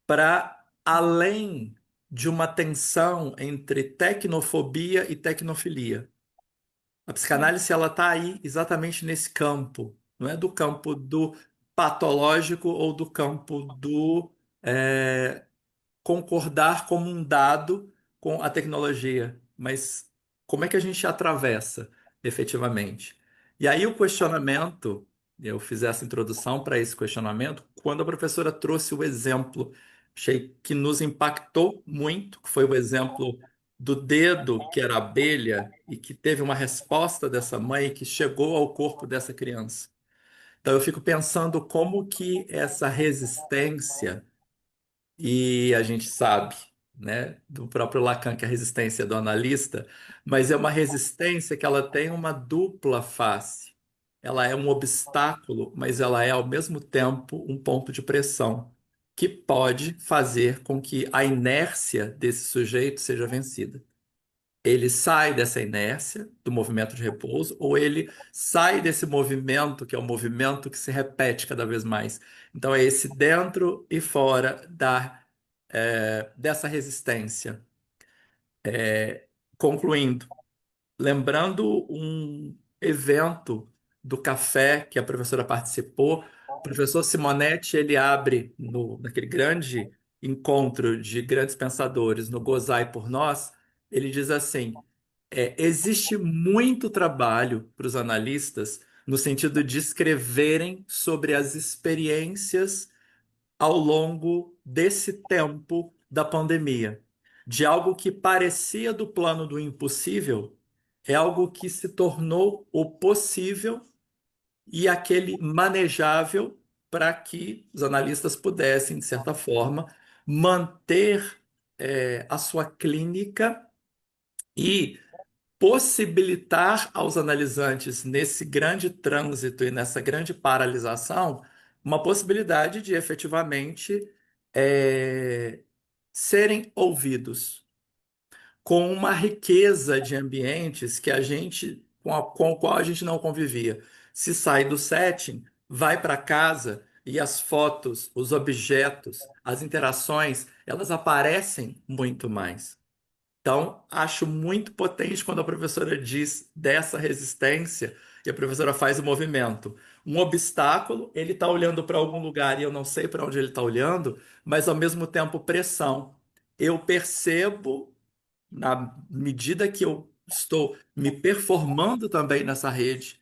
para além de uma tensão entre tecnofobia e tecnofilia. A psicanálise ela está aí exatamente nesse campo, não é do campo do patológico ou do campo do concordar como um dado com a tecnologia, mas como é que a gente atravessa efetivamente? E aí o questionamento, eu fiz essa introdução para esse questionamento, quando a professora trouxe o exemplo, achei que nos impactou muito, que foi o exemplo do dedo que era abelha e que teve uma resposta dessa mãe que chegou ao corpo dessa criança. Então eu fico pensando como que essa resistência e a gente sabe, né, do próprio Lacan que a resistência é do analista, mas é uma resistência que ela tem uma dupla face. Ela é um obstáculo, mas ela é ao mesmo tempo um ponto de pressão que pode fazer com que a inércia desse sujeito seja vencida. Ele sai dessa inércia do movimento de repouso, ou ele sai desse movimento, que é um movimento que se repete cada vez mais. Então, é esse dentro e fora dessa resistência. Concluindo, lembrando um evento do café que a professora participou, o professor Simonetti, ele abre naquele grande encontro de grandes pensadores no Gozai por Nós, ele diz assim: existe muito trabalho para os analistas no sentido de escreverem sobre as experiências ao longo desse tempo da pandemia, de algo que parecia do plano do impossível, é algo que se tornou o possível e aquele manejável para que os analistas pudessem, de certa forma, manter a sua clínica e possibilitar aos analisantes, nesse grande trânsito e nessa grande paralisação, uma possibilidade de efetivamente é, serem ouvidos com uma riqueza de ambientes que a gente, com o qual a gente não convivia. Se sai do setting, vai para casa e as fotos, os objetos, as interações, elas aparecem muito mais. Então, acho muito potente quando a professora diz dessa resistência e a professora faz o movimento. Um obstáculo, ele está olhando para algum lugar e eu não sei para onde ele está olhando, mas ao mesmo tempo pressão. Eu percebo, na medida que eu estou me performando também nessa rede,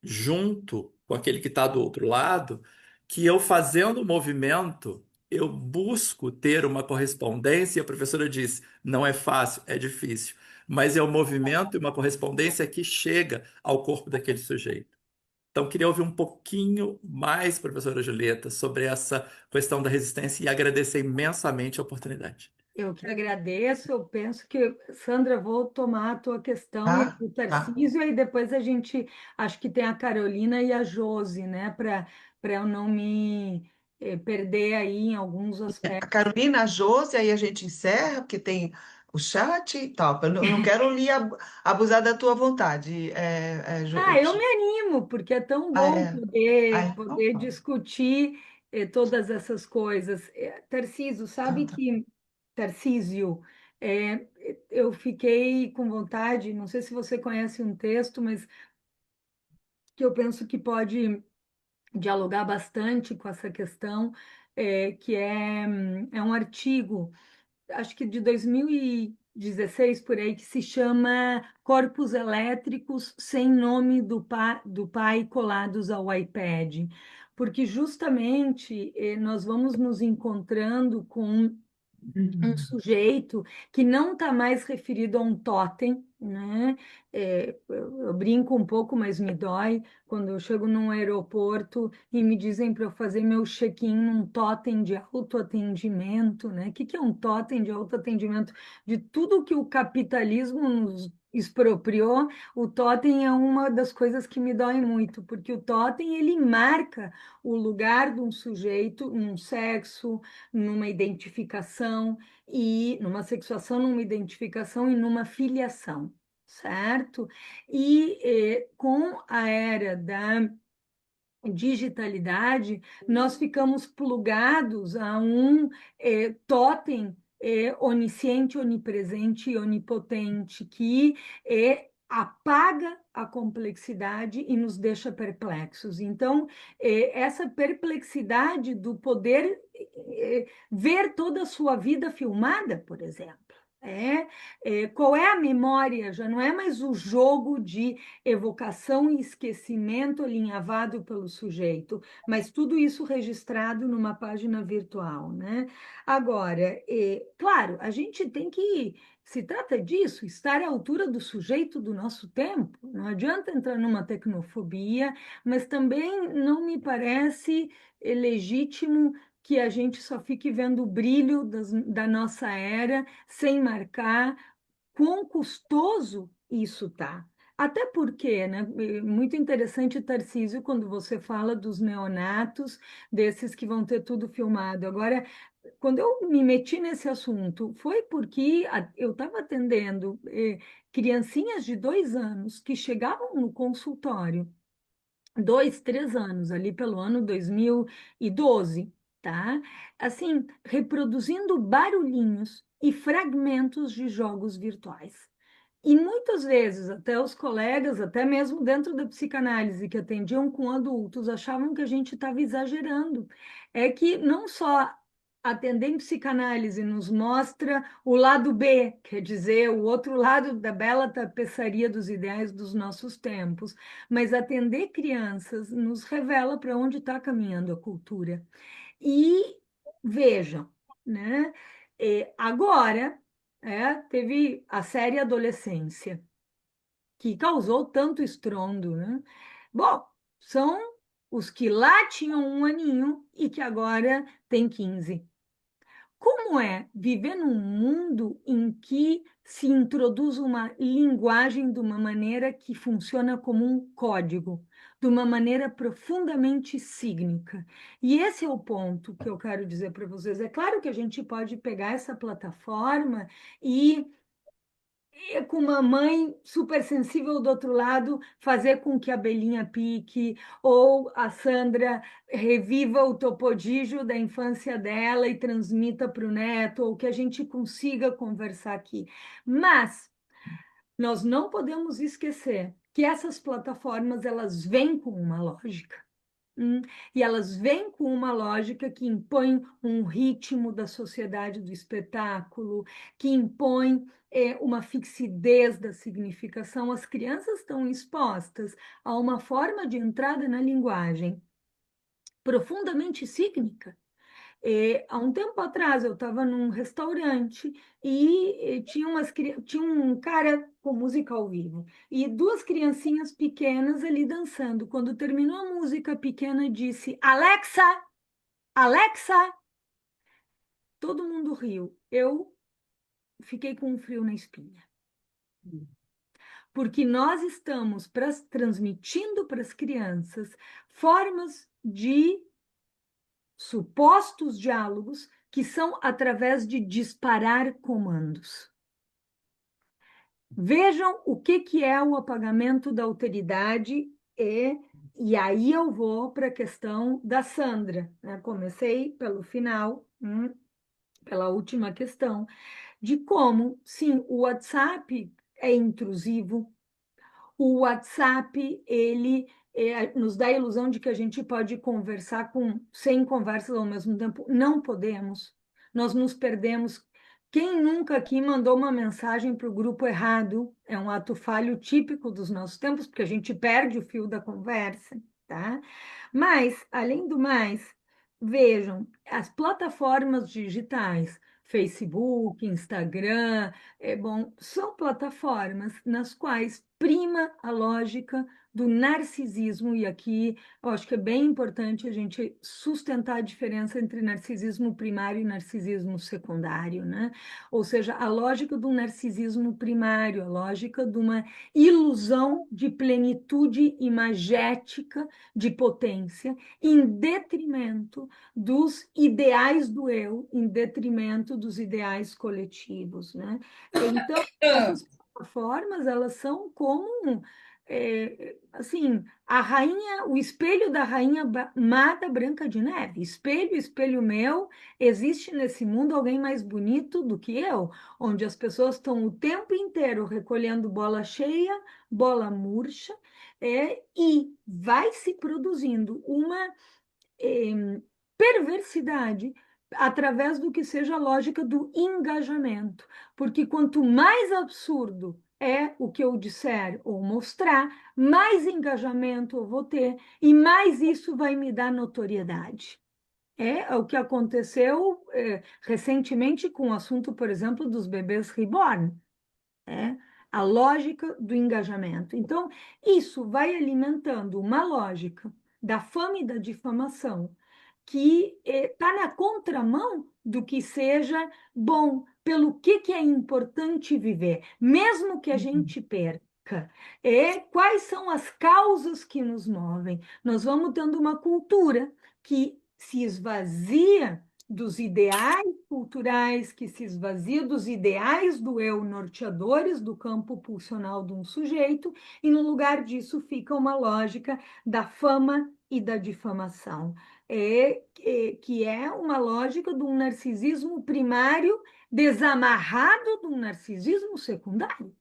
junto com aquele que está do outro lado, que eu fazendo o movimento, eu busco ter uma correspondência, e a professora disse, não é fácil, é difícil, mas é o movimento e uma correspondência que chega ao corpo daquele sujeito. Então, queria ouvir um pouquinho mais, professora Julieta, sobre essa questão da resistência e agradecer imensamente a oportunidade. Eu que agradeço, eu penso que, Sandra, vou tomar a tua questão e Tá? o Tá. Tarcísio, e depois a gente, acho que tem a Carolina e a Josi, né, para eu não me perder aí em alguns A aspectos. Carolina, a Josi, aí a gente encerra, porque tem o chat e tal. Eu não quero lhe abusar da tua vontade. Ah, eu me animo, porque é tão Ah, bom é. Ah, poder, então poder tá. discutir todas essas coisas. Tarcísio, Então sabe tá. que, Tarcísio, é, eu fiquei com vontade, não sei se você conhece um texto, mas que eu penso que pode dialogar bastante com essa questão, que é um artigo, acho que de 2016 por aí, que se chama Corpos Elétricos sem nome do pai colados ao iPad. Porque justamente nós vamos nos encontrando com um sujeito que não está mais referido a um totem, né? Eu brinco um pouco, mas me dói quando eu chego num aeroporto e me dizem para eu fazer meu check-in num totem de autoatendimento, né? O que que é um totem de autoatendimento? De tudo que o capitalismo nos expropriou, o totem é uma das coisas que me dói muito, porque o totem ele marca o lugar de um sujeito num sexo, numa identificação e numa sexuação, numa identificação e numa filiação, certo? E com a era da digitalidade, nós ficamos plugados a um totem onisciente, onipresente e onipotente que apaga a complexidade e nos deixa perplexos. Então, essa perplexidade do poder ver toda a sua vida filmada, por exemplo. Qual é a memória? Já não é mais o jogo de evocação e esquecimento alinhavado pelo sujeito, mas tudo isso registrado numa página virtual, né? Agora, claro, a gente tem que, se trata disso, estar à altura do sujeito do nosso tempo. Não adianta entrar numa tecnofobia, mas também não me parece legítimo que a gente só fique vendo o brilho da nossa era sem marcar quão custoso isso tá. Até porque, né? Muito interessante, Tarcísio, quando você fala dos neonatos, desses que vão ter tudo filmado. Agora, quando eu me meti nesse assunto, foi porque eu estava atendendo criancinhas de 2 anos que chegavam no consultório, 2, 3 anos, ali pelo ano 2012, tá? Assim, reproduzindo barulhinhos e fragmentos de jogos virtuais. E muitas vezes, até os colegas, até mesmo dentro da psicanálise, que atendiam com adultos, achavam que a gente estava exagerando. É que não só atender em psicanálise nos mostra o lado B, quer dizer, o outro lado da bela tapeçaria dos ideais dos nossos tempos, mas atender crianças nos revela para onde está caminhando a cultura. E vejam, né? Agora, teve a série Adolescência, que causou tanto estrondo, né? Bom, são os que lá tinham 1 aninho e que agora têm 15. como é viver num mundo em que se introduz uma linguagem de uma maneira que funciona como um código, de uma maneira profundamente cígnica. E esse é o ponto que eu quero dizer para vocês. É claro que a gente pode pegar essa plataforma e com uma mãe super sensível do outro lado, fazer com que a Belinha pique, ou a Sandra reviva o topodígio da infância dela e transmita para o neto, ou que a gente consiga conversar aqui. Mas nós não podemos esquecer que essas plataformas elas vêm com uma lógica. Hum, E elas vêm com uma lógica que impõe um ritmo da sociedade do espetáculo, que impõe uma fixidez da significação. As crianças estão expostas a uma forma de entrada na linguagem profundamente cígnica. Há um tempo atrás eu estava num restaurante e tinha um cara com música ao vivo e duas criancinhas pequenas ali dançando. Quando terminou a música, a pequena disse: Alexa, Alexa! Todo mundo riu. Eu fiquei com um frio na espinha. Porque nós estamos transmitindo para as crianças formas de supostos diálogos que são através de disparar comandos. Vejam o que é o apagamento da alteridade e aí eu vou para a questão da Sandra, né? Comecei pelo final, pela última questão, de como, sim, o WhatsApp é intrusivo, o WhatsApp, ele nos dá a ilusão de que a gente pode conversar com 100 conversas ao mesmo tempo. Não podemos. Nós nos perdemos. Quem nunca aqui mandou uma mensagem para o grupo errado? É um ato falho típico dos nossos tempos, porque a gente perde o fio da conversa, tá? Mas, além do mais, vejam, as plataformas digitais, Facebook, Instagram, bom, são plataformas nas quais prima a lógica do narcisismo, e aqui eu acho que é bem importante a gente sustentar a diferença entre narcisismo primário e narcisismo secundário, né? Ou seja, a lógica do narcisismo primário, a lógica de uma ilusão de plenitude imagética, de potência, em detrimento dos ideais do eu, em detrimento dos ideais coletivos, né? Então, essas plataformas, elas são como assim, a rainha, o espelho da rainha mata Branca de Neve. Espelho, espelho meu, existe nesse mundo alguém mais bonito do que eu, onde as pessoas estão o tempo inteiro recolhendo bola cheia, bola murcha, e vai se produzindo uma perversidade através do que seja a lógica do engajamento. Porque quanto mais absurdo é o que eu disser ou mostrar, mais engajamento eu vou ter e mais isso vai me dar notoriedade. É o que aconteceu recentemente com o assunto, por exemplo, dos bebês reborn. É a lógica do engajamento. Então, isso vai alimentando uma lógica da fama e da difamação que está na contramão do que seja bom, pelo que é importante viver, mesmo que a gente perca. Quais são as causas que nos movem? Nós vamos tendo uma cultura que se esvazia dos ideais culturais, que se esvazia dos ideais do eu norteadores do campo pulsional de um sujeito, e no lugar disso fica uma lógica da fama e da difamação que é uma lógica de um narcisismo primário desamarrado de um narcisismo secundário.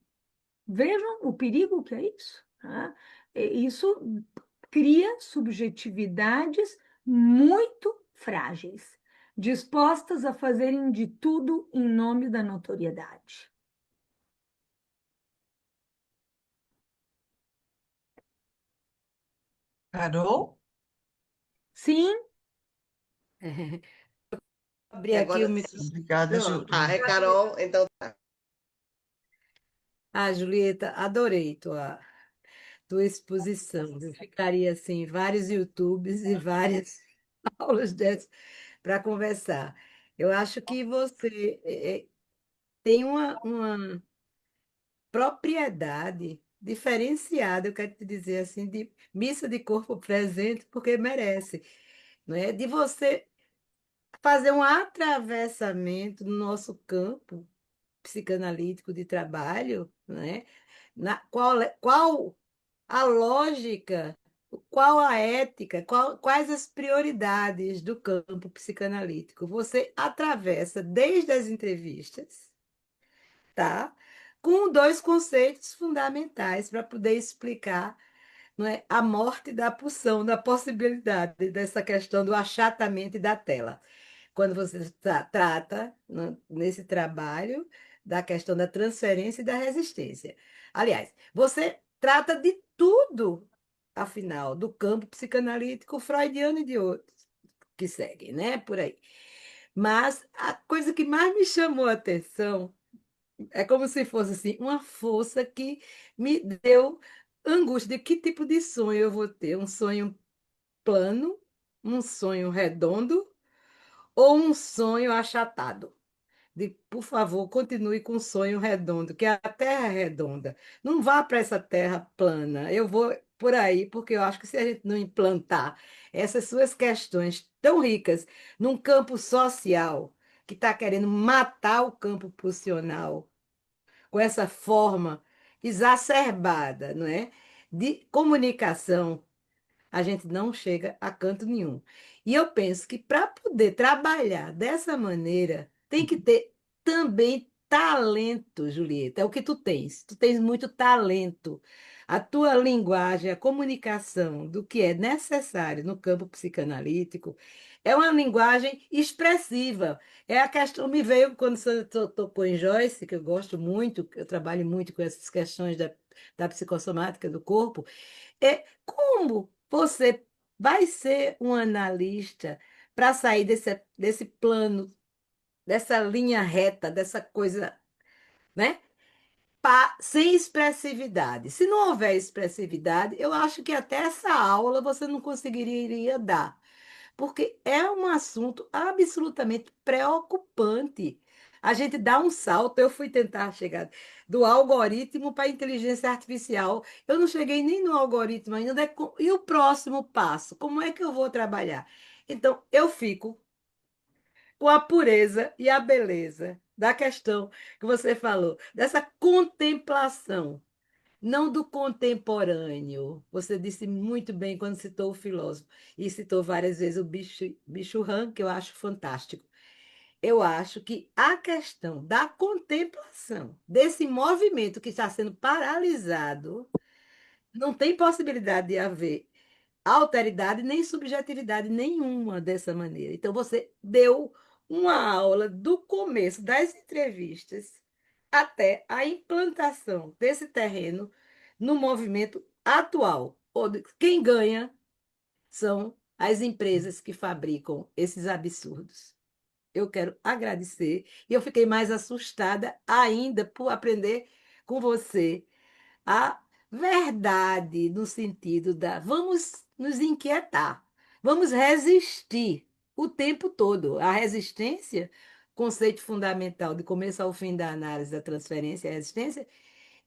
Vejam o perigo que é isso. Tá? Isso cria subjetividades muito frágeis, dispostas a fazerem de tudo em nome da notoriedade. Carol? Sim, Abrir aqui o Agora, microfone. Obrigada, pronto. Júlia. É Carol, então tá. Ah, Julieta, adorei tua exposição. Eu ficaria assim, vários YouTubes e várias aulas dessas para conversar. Eu acho que você tem uma propriedade diferenciada, eu quero te dizer assim, de missa de corpo presente, porque merece, não é? De você fazer um atravessamento no nosso campo psicanalítico de trabalho, né? Qual a lógica, qual a ética, quais as prioridades do campo psicanalítico? Você atravessa desde as entrevistas, tá? Com dois conceitos fundamentais para poder explicar, não é, a morte da pulsão, da possibilidade dessa questão do achatamento e da tela quando você trata nesse trabalho da questão da transferência e da resistência. Aliás, você trata de tudo, afinal, do campo psicanalítico freudiano e de outros que seguem, né, por aí. Mas a coisa que mais me chamou a atenção é como se fosse assim, uma força que me deu angústia de que tipo de sonho eu vou ter, um sonho plano, um sonho redondo ou um sonho achatado. Por favor, continue com o sonho redondo, que a Terra é redonda. Não vá para essa Terra plana. Eu vou por aí, porque eu acho que se a gente não implantar essas suas questões tão ricas num campo social, que está querendo matar o campo pulsional, com essa forma exacerbada, não é? De comunicação, a gente não chega a canto nenhum. E eu penso que para poder trabalhar dessa maneira, tem que ter também talento, Julieta. É o que tu tens. Tu tens muito talento. A tua linguagem, a comunicação do que é necessário no campo psicanalítico é uma linguagem expressiva. É a questão, me veio quando você tocou em Joyce, que eu gosto muito, eu trabalho muito com essas questões da psicossomática do corpo, é como você vai ser um analista para sair desse plano, dessa linha reta, dessa coisa, né? Sem expressividade. Se não houver expressividade, eu acho que até essa aula você não conseguiria dar porque é um assunto absolutamente preocupante. A gente dá um salto. Eu fui tentar chegar do algoritmo para a inteligência artificial. Eu não cheguei nem no algoritmo ainda. E o próximo passo? Como é que eu vou trabalhar? Então, eu fico com a pureza e a beleza da questão que você falou, dessa contemplação não do contemporâneo. Você disse muito bem quando citou o filósofo, e citou várias vezes o Bicho Han, que eu acho fantástico. Eu acho que a questão da contemplação, desse movimento que está sendo paralisado, não tem possibilidade de haver alteridade nem subjetividade nenhuma dessa maneira. Então, você deu uma aula do começo das entrevistas até a implantação desse terreno no movimento atual. Quem ganha são as empresas que fabricam esses absurdos. Eu quero agradecer e eu fiquei mais assustada ainda por aprender com você a verdade no sentido da vamos nos inquietar, vamos resistir o tempo todo. A resistência, conceito fundamental de começo ao fim da análise da transferência e resistência,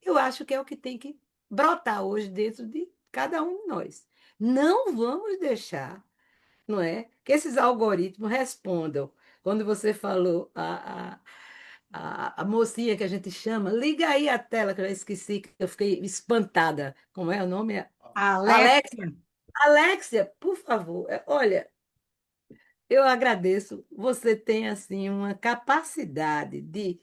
eu acho que é o que tem que brotar hoje dentro de cada um de nós. Não vamos deixar, não é, que esses algoritmos respondam. Quando você falou a mocinha que a gente chama, liga aí a tela, que eu já esqueci, que eu fiquei espantada. Como é o nome? Alex, Alexia, Alexia, por favor, olha, eu agradeço. Você tem assim uma capacidade de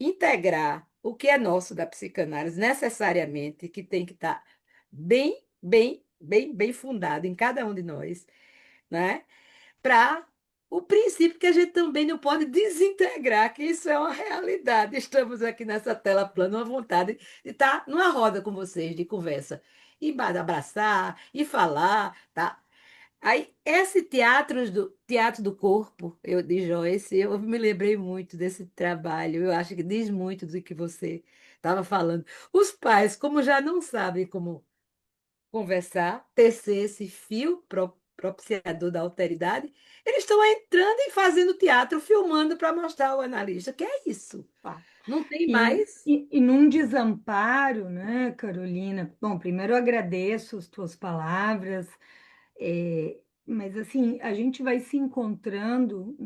integrar o que é nosso da psicanálise necessariamente, que tem que estar bem fundado em cada um de nós, né? Para o princípio que a gente também não pode desintegrar, que isso é uma realidade. Estamos aqui nessa tela plana, uma vontade de estar numa roda com vocês, de conversa, e abraçar, e falar, tá? Aí, esse teatro do corpo, de Joyce, eu me lembrei muito desse trabalho, eu acho que diz muito do que você estava falando. Os pais, como já não sabem como conversar, tecer esse fio propiciador da alteridade, eles estão entrando e fazendo teatro, filmando para mostrar ao analista. Que é isso? Tá. Não tem E, mais e, e num desamparo, né, Carolina? Bom, primeiro eu agradeço as tuas palavras, mas assim, a gente vai se encontrando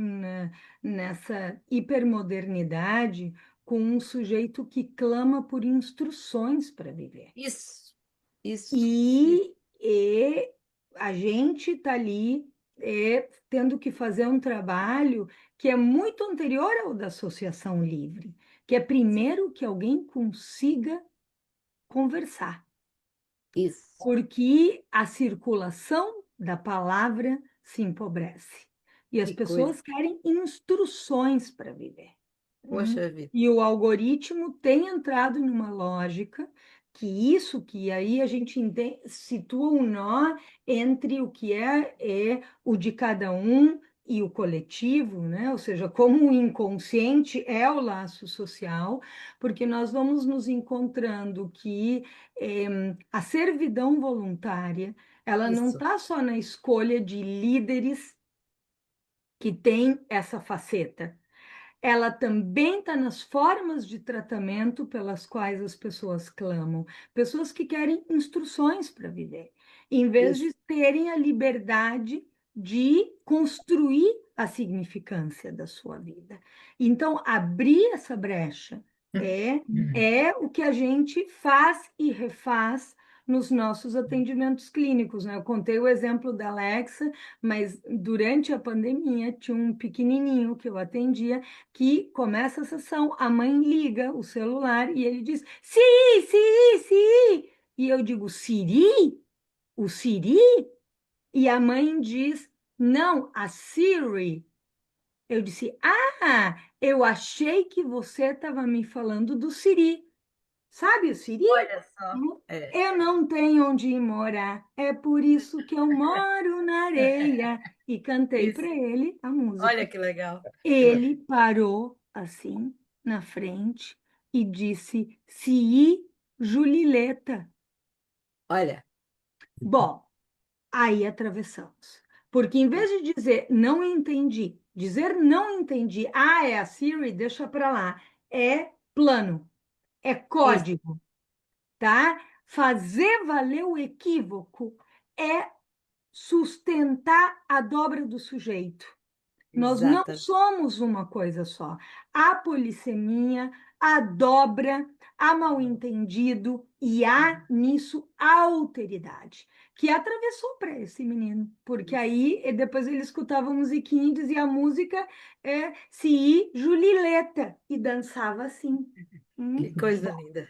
nessa hipermodernidade com um sujeito que clama por instruções para viver. isso, isso, isso. E a gente está ali tendo que fazer um trabalho que é muito anterior ao da associação livre, que é primeiro que alguém consiga conversar, Isso. porque a circulação da palavra se empobrece e as Que coisa. pessoas querem instruções para viver. Né? Poxa vida. E o algoritmo tem entrado numa lógica que aí a gente situa um nó entre o que é o de cada um e o coletivo, né? Ou seja, como o inconsciente é o laço social, porque nós vamos nos encontrando que a servidão voluntária, ela não Isso. está só na escolha de líderes que têm essa faceta, ela também está nas formas de tratamento pelas quais as pessoas clamam. Pessoas que querem instruções para viver, em vez Isso. de terem a liberdade de construir a significância da sua vida. Então, abrir essa brecha é, é o que a gente faz e refaz nos nossos atendimentos clínicos, né? Eu contei o exemplo da Alexa, mas durante a pandemia tinha um pequenininho que eu atendia que começa a sessão, a mãe liga o celular e ele diz: Siri, Siri, Siri. E eu digo: Siri? O Siri? E a mãe diz: Não, a Siri. Eu disse: Ah, eu achei que você estava me falando do Siri. Sabe o Siri? Olha só. É. Eu não tenho onde ir morar, é por isso que eu moro na areia. E cantei para Isso. ele a Olha música. que legal. Ele parou assim na frente e disse: "Si, Julileta." Olha. Bom, aí atravessamos. Porque em vez de dizer não entendi, dizer não entendi, ah, é a Siri, deixa para lá. É plano, é Isso. código, tá? Fazer valer o equívoco é sustentar a dobra do sujeito. Nós não Exatamente. somos uma coisa só. Há polissemia, há dobra, há mal-entendido e há nisso alteridade, que atravessou para esse menino, porque aí depois ele escutava a musiquinha e dizia a música é Se Julileta e dançava assim. Que coisa linda.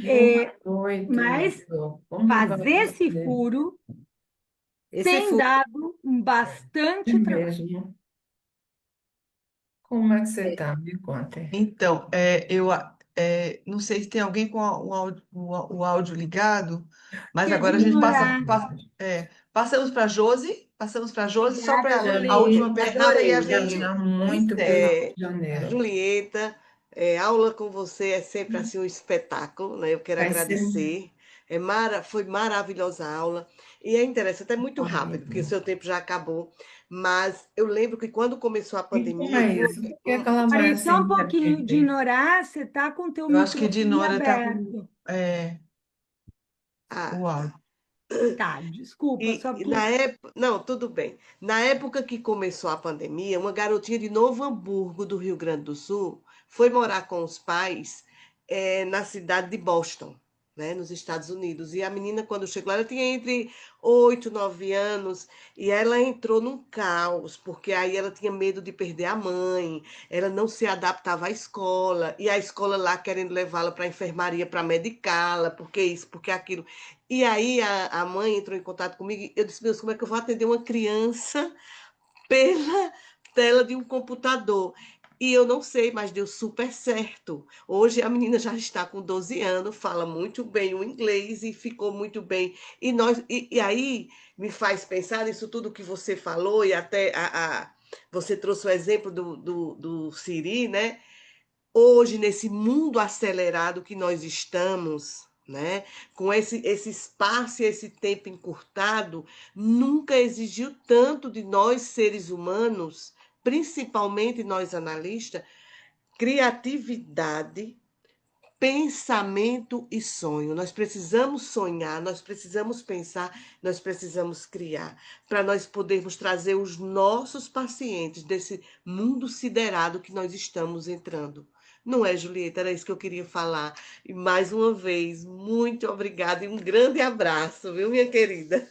É, Muito. mas Como vai fazer esse fazer? furo Esse tem furo. dado É bastante trabalho. mesmo. Como é que você É, está? Me conte. Então, não sei se tem alguém com o áudio ligado, mas Pode agora a gente ignorar. passamos para Josi só Obrigada, para Já a Julieta. última vi, pergunta e a adorei. já vi gente há muito pelo Rio encerra. de Janeiro. Julieta, aula com você é sempre assim um espetáculo, né? Eu quero Vai ser agradecer. Foi maravilhosa a aula. E é interessante, é muito rápido, porque o horrível. seu tempo já acabou. Mas eu lembro que quando começou a E como pandemia, é foi isso? Por que que ela vai Parei só um assim de pouquinho de repente? ignorar, você está com o teu Eu acho que microfone Dinora está com aberto. a, o áudio. Tá, desculpa, só e porque na época, não, tudo bem. Na época que começou a pandemia, uma garotinha de Novo Hamburgo, do Rio Grande do Sul, foi morar com os pais, na cidade de Boston, né, nos Estados Unidos. E a menina, quando chegou lá, ela tinha entre 8 9 anos, e ela entrou num caos, porque aí ela tinha medo de perder a mãe, ela não se adaptava à escola, e a escola lá querendo levá-la para a enfermaria para medicá-la, porque isso, porque aquilo. E aí a mãe entrou em contato comigo e eu disse, Deus, como é que eu vou atender uma criança pela tela de um computador? E eu não sei, mas deu super certo. Hoje a menina já está com 12 anos, fala muito bem o inglês e ficou muito bem. E aí me faz pensar nisso tudo que você falou, e até você trouxe o exemplo do Siri, né? Hoje, nesse mundo acelerado que nós estamos, né? Com esse espaço e esse tempo encurtado, nunca exigiu tanto de nós, seres humanos, principalmente nós analistas, criatividade, pensamento e sonho. Nós precisamos sonhar, nós precisamos pensar, nós precisamos criar, para nós podermos trazer os nossos pacientes desse mundo siderado que nós estamos entrando. Não é, Julieta? Era isso que eu queria falar. E mais uma vez, muito obrigada e um grande abraço, viu, minha querida?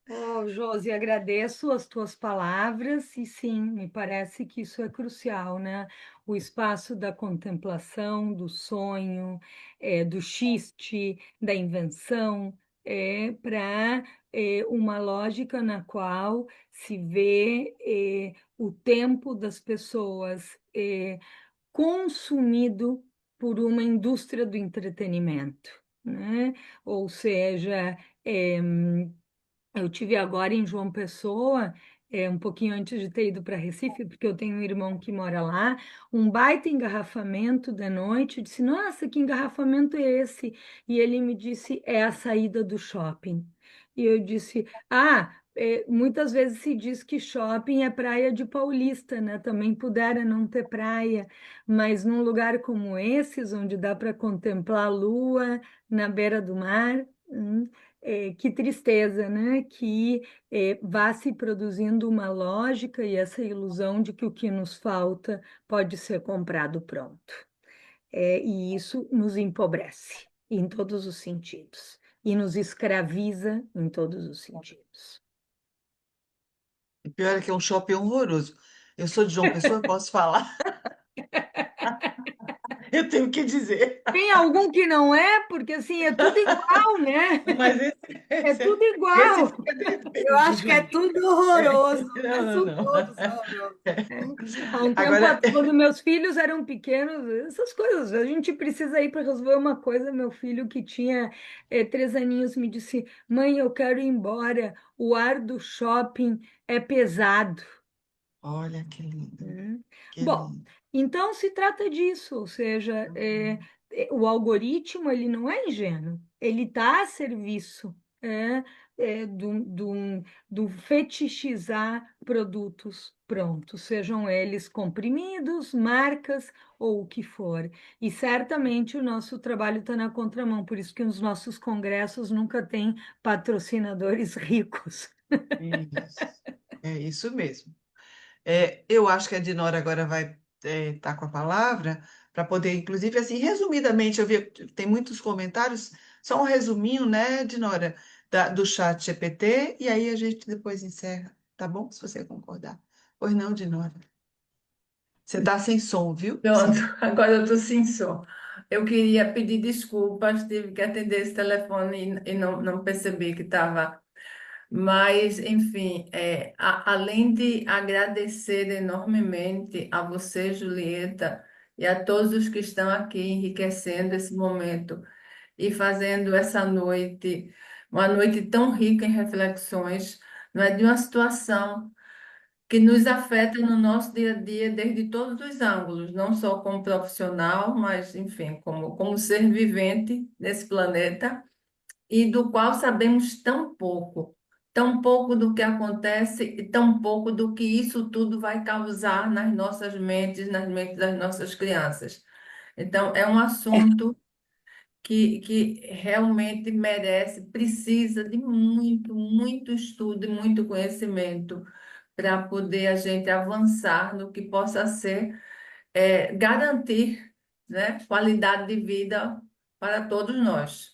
Oh, Josi, agradeço as tuas palavras e sim, me parece que isso é crucial, né? O espaço da contemplação, do sonho, do xiste, da invenção, para uma lógica na qual se vê o tempo das pessoas consumido por uma indústria do entretenimento, né? Ou seja, eu tive agora em João Pessoa, um pouquinho antes de ter ido para Recife, porque eu tenho um irmão que mora lá, um baita engarrafamento de noite. Eu disse, nossa, que engarrafamento é esse? E ele me disse, é a saída do shopping. E eu disse, muitas vezes se diz que shopping é praia de paulista, né? Também pudera não ter praia, mas num lugar como esses, onde dá para contemplar a lua na beira do mar, que tristeza, né? Que vá se produzindo uma lógica e essa ilusão de que o que nos falta pode ser comprado pronto. E isso nos empobrece em todos os sentidos e nos escraviza em todos os sentidos. O pior é que é um shopping horroroso. Eu sou de João Pessoa, eu posso falar. Eu tenho que dizer. Tem algum que não é, porque assim é tudo igual, né? Mas É tudo esse igual. fica Eu depende, acho que é Julieta. tudo horroroso, Não, né? não, São não. todos horrorosos. É. Há um tempo, Agora, quando meus filhos eram pequenos, essas coisas, a gente precisa ir para resolver uma coisa. Meu filho, que tinha 3 aninhos, me disse: Mãe, eu quero ir embora, o ar do shopping é pesado. olha que lindo, Né? que Bom, lindo. então se trata disso, ou seja, o algoritmo ele não é ingênuo, ele está a serviço do fetichizar produtos prontos, sejam eles comprimidos, marcas ou o que for. E certamente o nosso trabalho está na contramão, por isso que os nossos congressos nunca têm patrocinadores ricos. Isso. É isso mesmo. Eu acho que a Dinora agora vai estar com a palavra para poder, inclusive, assim, resumidamente, eu vi que tem muitos comentários, só um resuminho, né, Dinora, do chat GPT, e aí a gente depois encerra, tá bom? Se você concordar. Pois não, Dinora. Você está sem som, viu? Pronto, agora eu estou sem som. Eu queria pedir desculpas, tive que atender esse telefone e não percebi que estava. Mas, enfim, além de agradecer enormemente a você, Julieta, e a todos os que estão aqui enriquecendo esse momento e fazendo essa noite, uma noite tão rica em reflexões, não é, de uma situação que nos afeta no nosso dia a dia desde todos os ângulos, não só como profissional, mas, enfim, como ser vivente nesse planeta e do qual sabemos tão pouco do que acontece e tão pouco do que isso tudo vai causar nas nossas mentes, nas mentes das nossas crianças. Então, é um assunto que realmente merece, precisa de muito, muito estudo e muito conhecimento para poder a gente avançar no que possa ser, garantir, né, qualidade de vida para todos nós.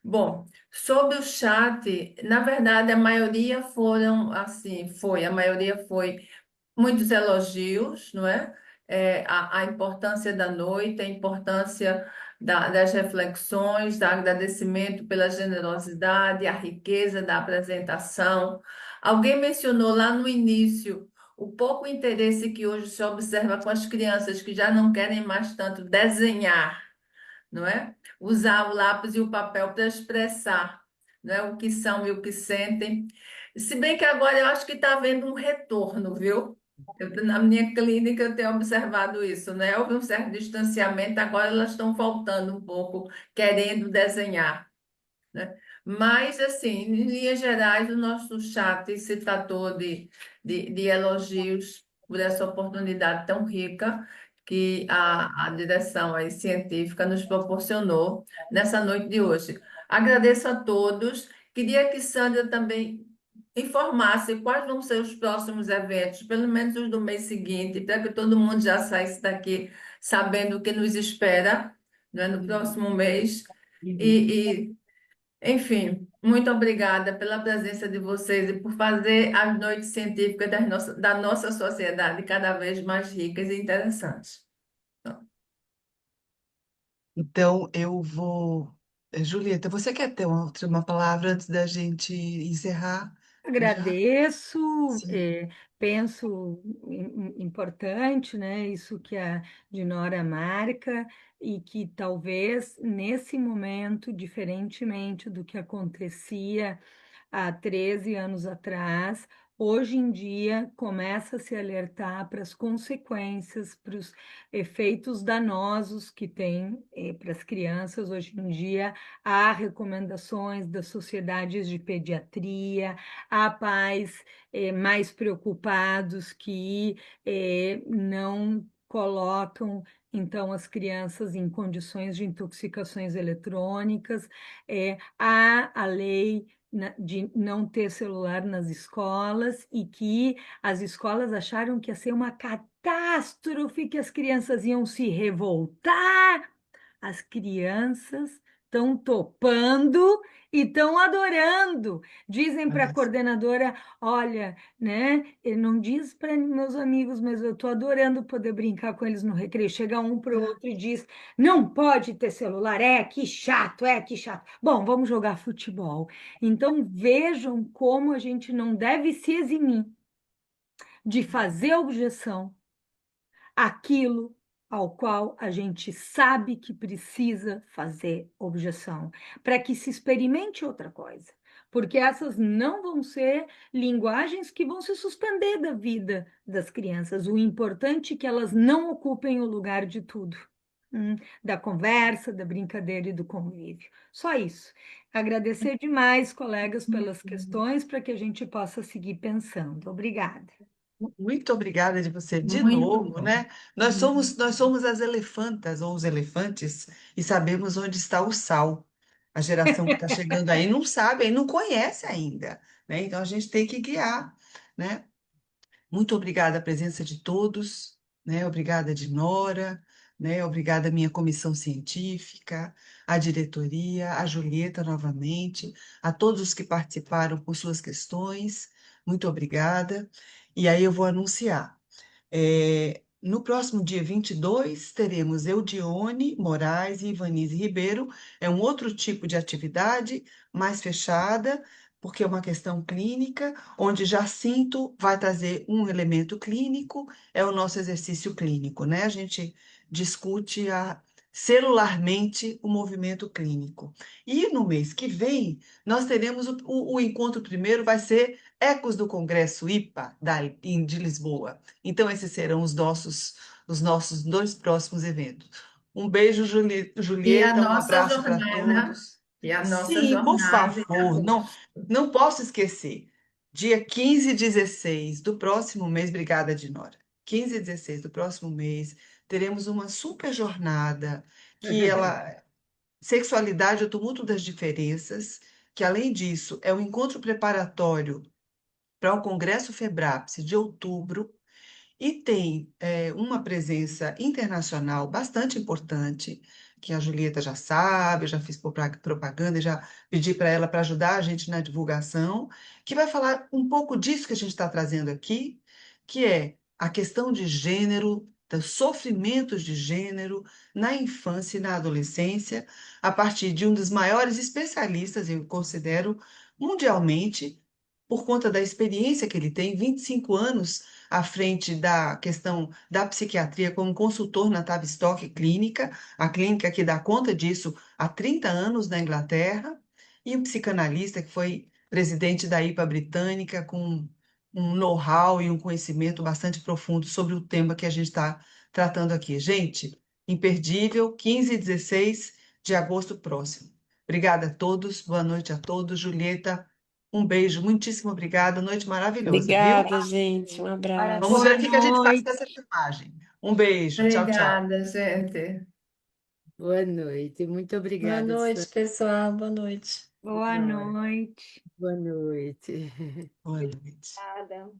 Bom, sobre o chat, na verdade, a maioria foram assim, a maioria foi muitos elogios, não é? A importância da noite, a importância das reflexões, do agradecimento pela generosidade, a riqueza da apresentação. Alguém mencionou lá no início o pouco interesse que hoje se observa com as crianças que já não querem mais tanto desenhar, não é? Usar o lápis e o papel para expressar, não é? O que são e o que sentem. Se bem que agora eu acho que está havendo um retorno, viu? Na minha clínica eu tenho observado isso, né? Houve um certo distanciamento, agora elas estão voltando um pouco, querendo desenhar, né? Mas, assim, em linhas gerais, o nosso chat se tratou de elogios por essa oportunidade tão rica que a direção aí científica nos proporcionou nessa noite de hoje. Agradeço a todos. Queria que Sandra também informasse quais vão ser os próximos eventos, pelo menos os do mês seguinte, para que todo mundo já saísse daqui sabendo o que nos espera, né, no próximo mês. E, enfim, muito obrigada pela presença de vocês e por fazer as noites científicas da nossa sociedade cada vez mais ricas e interessantes. Então, eu vou. Julieta, você quer ter uma palavra antes da gente encerrar? Já? Agradeço, Sim. penso importante, né, isso que a Dinora marca e que talvez nesse momento, diferentemente do que acontecia há 13 anos atrás, hoje em dia começa a se alertar para as consequências, para os efeitos danosos que tem para as crianças. Hoje em dia há recomendações das sociedades de pediatria, há pais mais preocupados que não colocam então as crianças em condições de intoxicações eletrônicas, há a lei de não ter celular nas escolas e que as escolas acharam que ia ser uma catástrofe, que as crianças iam se revoltar. As crianças estão topando e estão adorando. Dizem para a Olha só. coordenadora: olha, né? Ele não diz para meus amigos, mas eu estou adorando poder brincar com eles no recreio. Chega um para o outro e diz: não pode ter celular. É, que chato, é, que chato. Bom, vamos jogar futebol. Então vejam como a gente não deve se eximir de fazer objeção aquilo ao qual a gente sabe que precisa fazer objeção, para que se experimente outra coisa, porque essas não vão ser linguagens que vão se suspender da vida das crianças. O importante é que elas não ocupem o lugar de tudo. Da conversa, da brincadeira e do convívio. Só isso. Agradecer demais, colegas, pelas questões, para que a gente possa seguir pensando. Obrigada. Muito obrigada de você de Muito novo, bom. né? Nós somos as elefantas ou os elefantes e sabemos onde está o sal. A geração que está chegando aí não sabe, aí não conhece ainda, né? Então a gente tem que guiar, né? Muito obrigada a presença de todos, né? Obrigada, Dinora, né? Obrigada à minha comissão científica, à diretoria, à Julieta novamente, a todos os que participaram com suas questões. Muito obrigada. E aí eu vou anunciar. No próximo dia 22 teremos Eudione Moraes e Ivanise Ribeiro. É um outro tipo de atividade, mais fechada, porque é uma questão clínica, onde Jacinto vai trazer um elemento clínico, é o nosso exercício clínico, né? A gente discute celularmente o movimento clínico. E no mês que vem, nós teremos o encontro primeiro, vai ser Ecos do Congresso IPA de Lisboa. Então, esses serão os nossos dois próximos eventos. Um beijo, E a Julieta, um nossa abraço para jornada, todos. e a nossa Sim, por jornada em favor, não, agosto. não posso esquecer. Dia 15 e 16 do próximo mês, obrigada, Dinora. 15 e 16 do próximo mês, teremos uma super jornada que ela sexualidade, é o tumulto das diferenças, que além disso é um encontro preparatório para o Congresso FEBRAPSE de outubro e tem uma presença internacional bastante importante, que a Julieta já sabe, eu já fiz propaganda e já pedi para ela para ajudar a gente na divulgação, que vai falar um pouco disso que a gente está trazendo aqui, que é a questão de gênero, dos sofrimentos de gênero na infância e na adolescência, a partir de um dos maiores especialistas, eu considero, mundialmente, por conta da experiência que ele tem, 25 anos à frente da questão da psiquiatria como consultor na Tavistock Clínica, a clínica que dá conta disso há 30 anos na Inglaterra, e o psicanalista que foi presidente da IPA britânica com um know-how e um conhecimento bastante profundo sobre o tema que a gente está tratando aqui. Gente, imperdível, 15 e 16 de agosto próximo. Obrigada a todos, boa noite a todos. Julieta, um beijo, muitíssimo obrigada, noite maravilhosa, viu? Obrigada, gente. Um abraço. Vamos ver Boa o que que a gente faz com noite. essa filmagem. Um beijo, tchau, tchau. Obrigada, gente. Boa noite. Muito Boa obrigada, noite, Sandra. pessoal. Boa noite. Boa noite. Boa noite. Boa noite. Obrigada.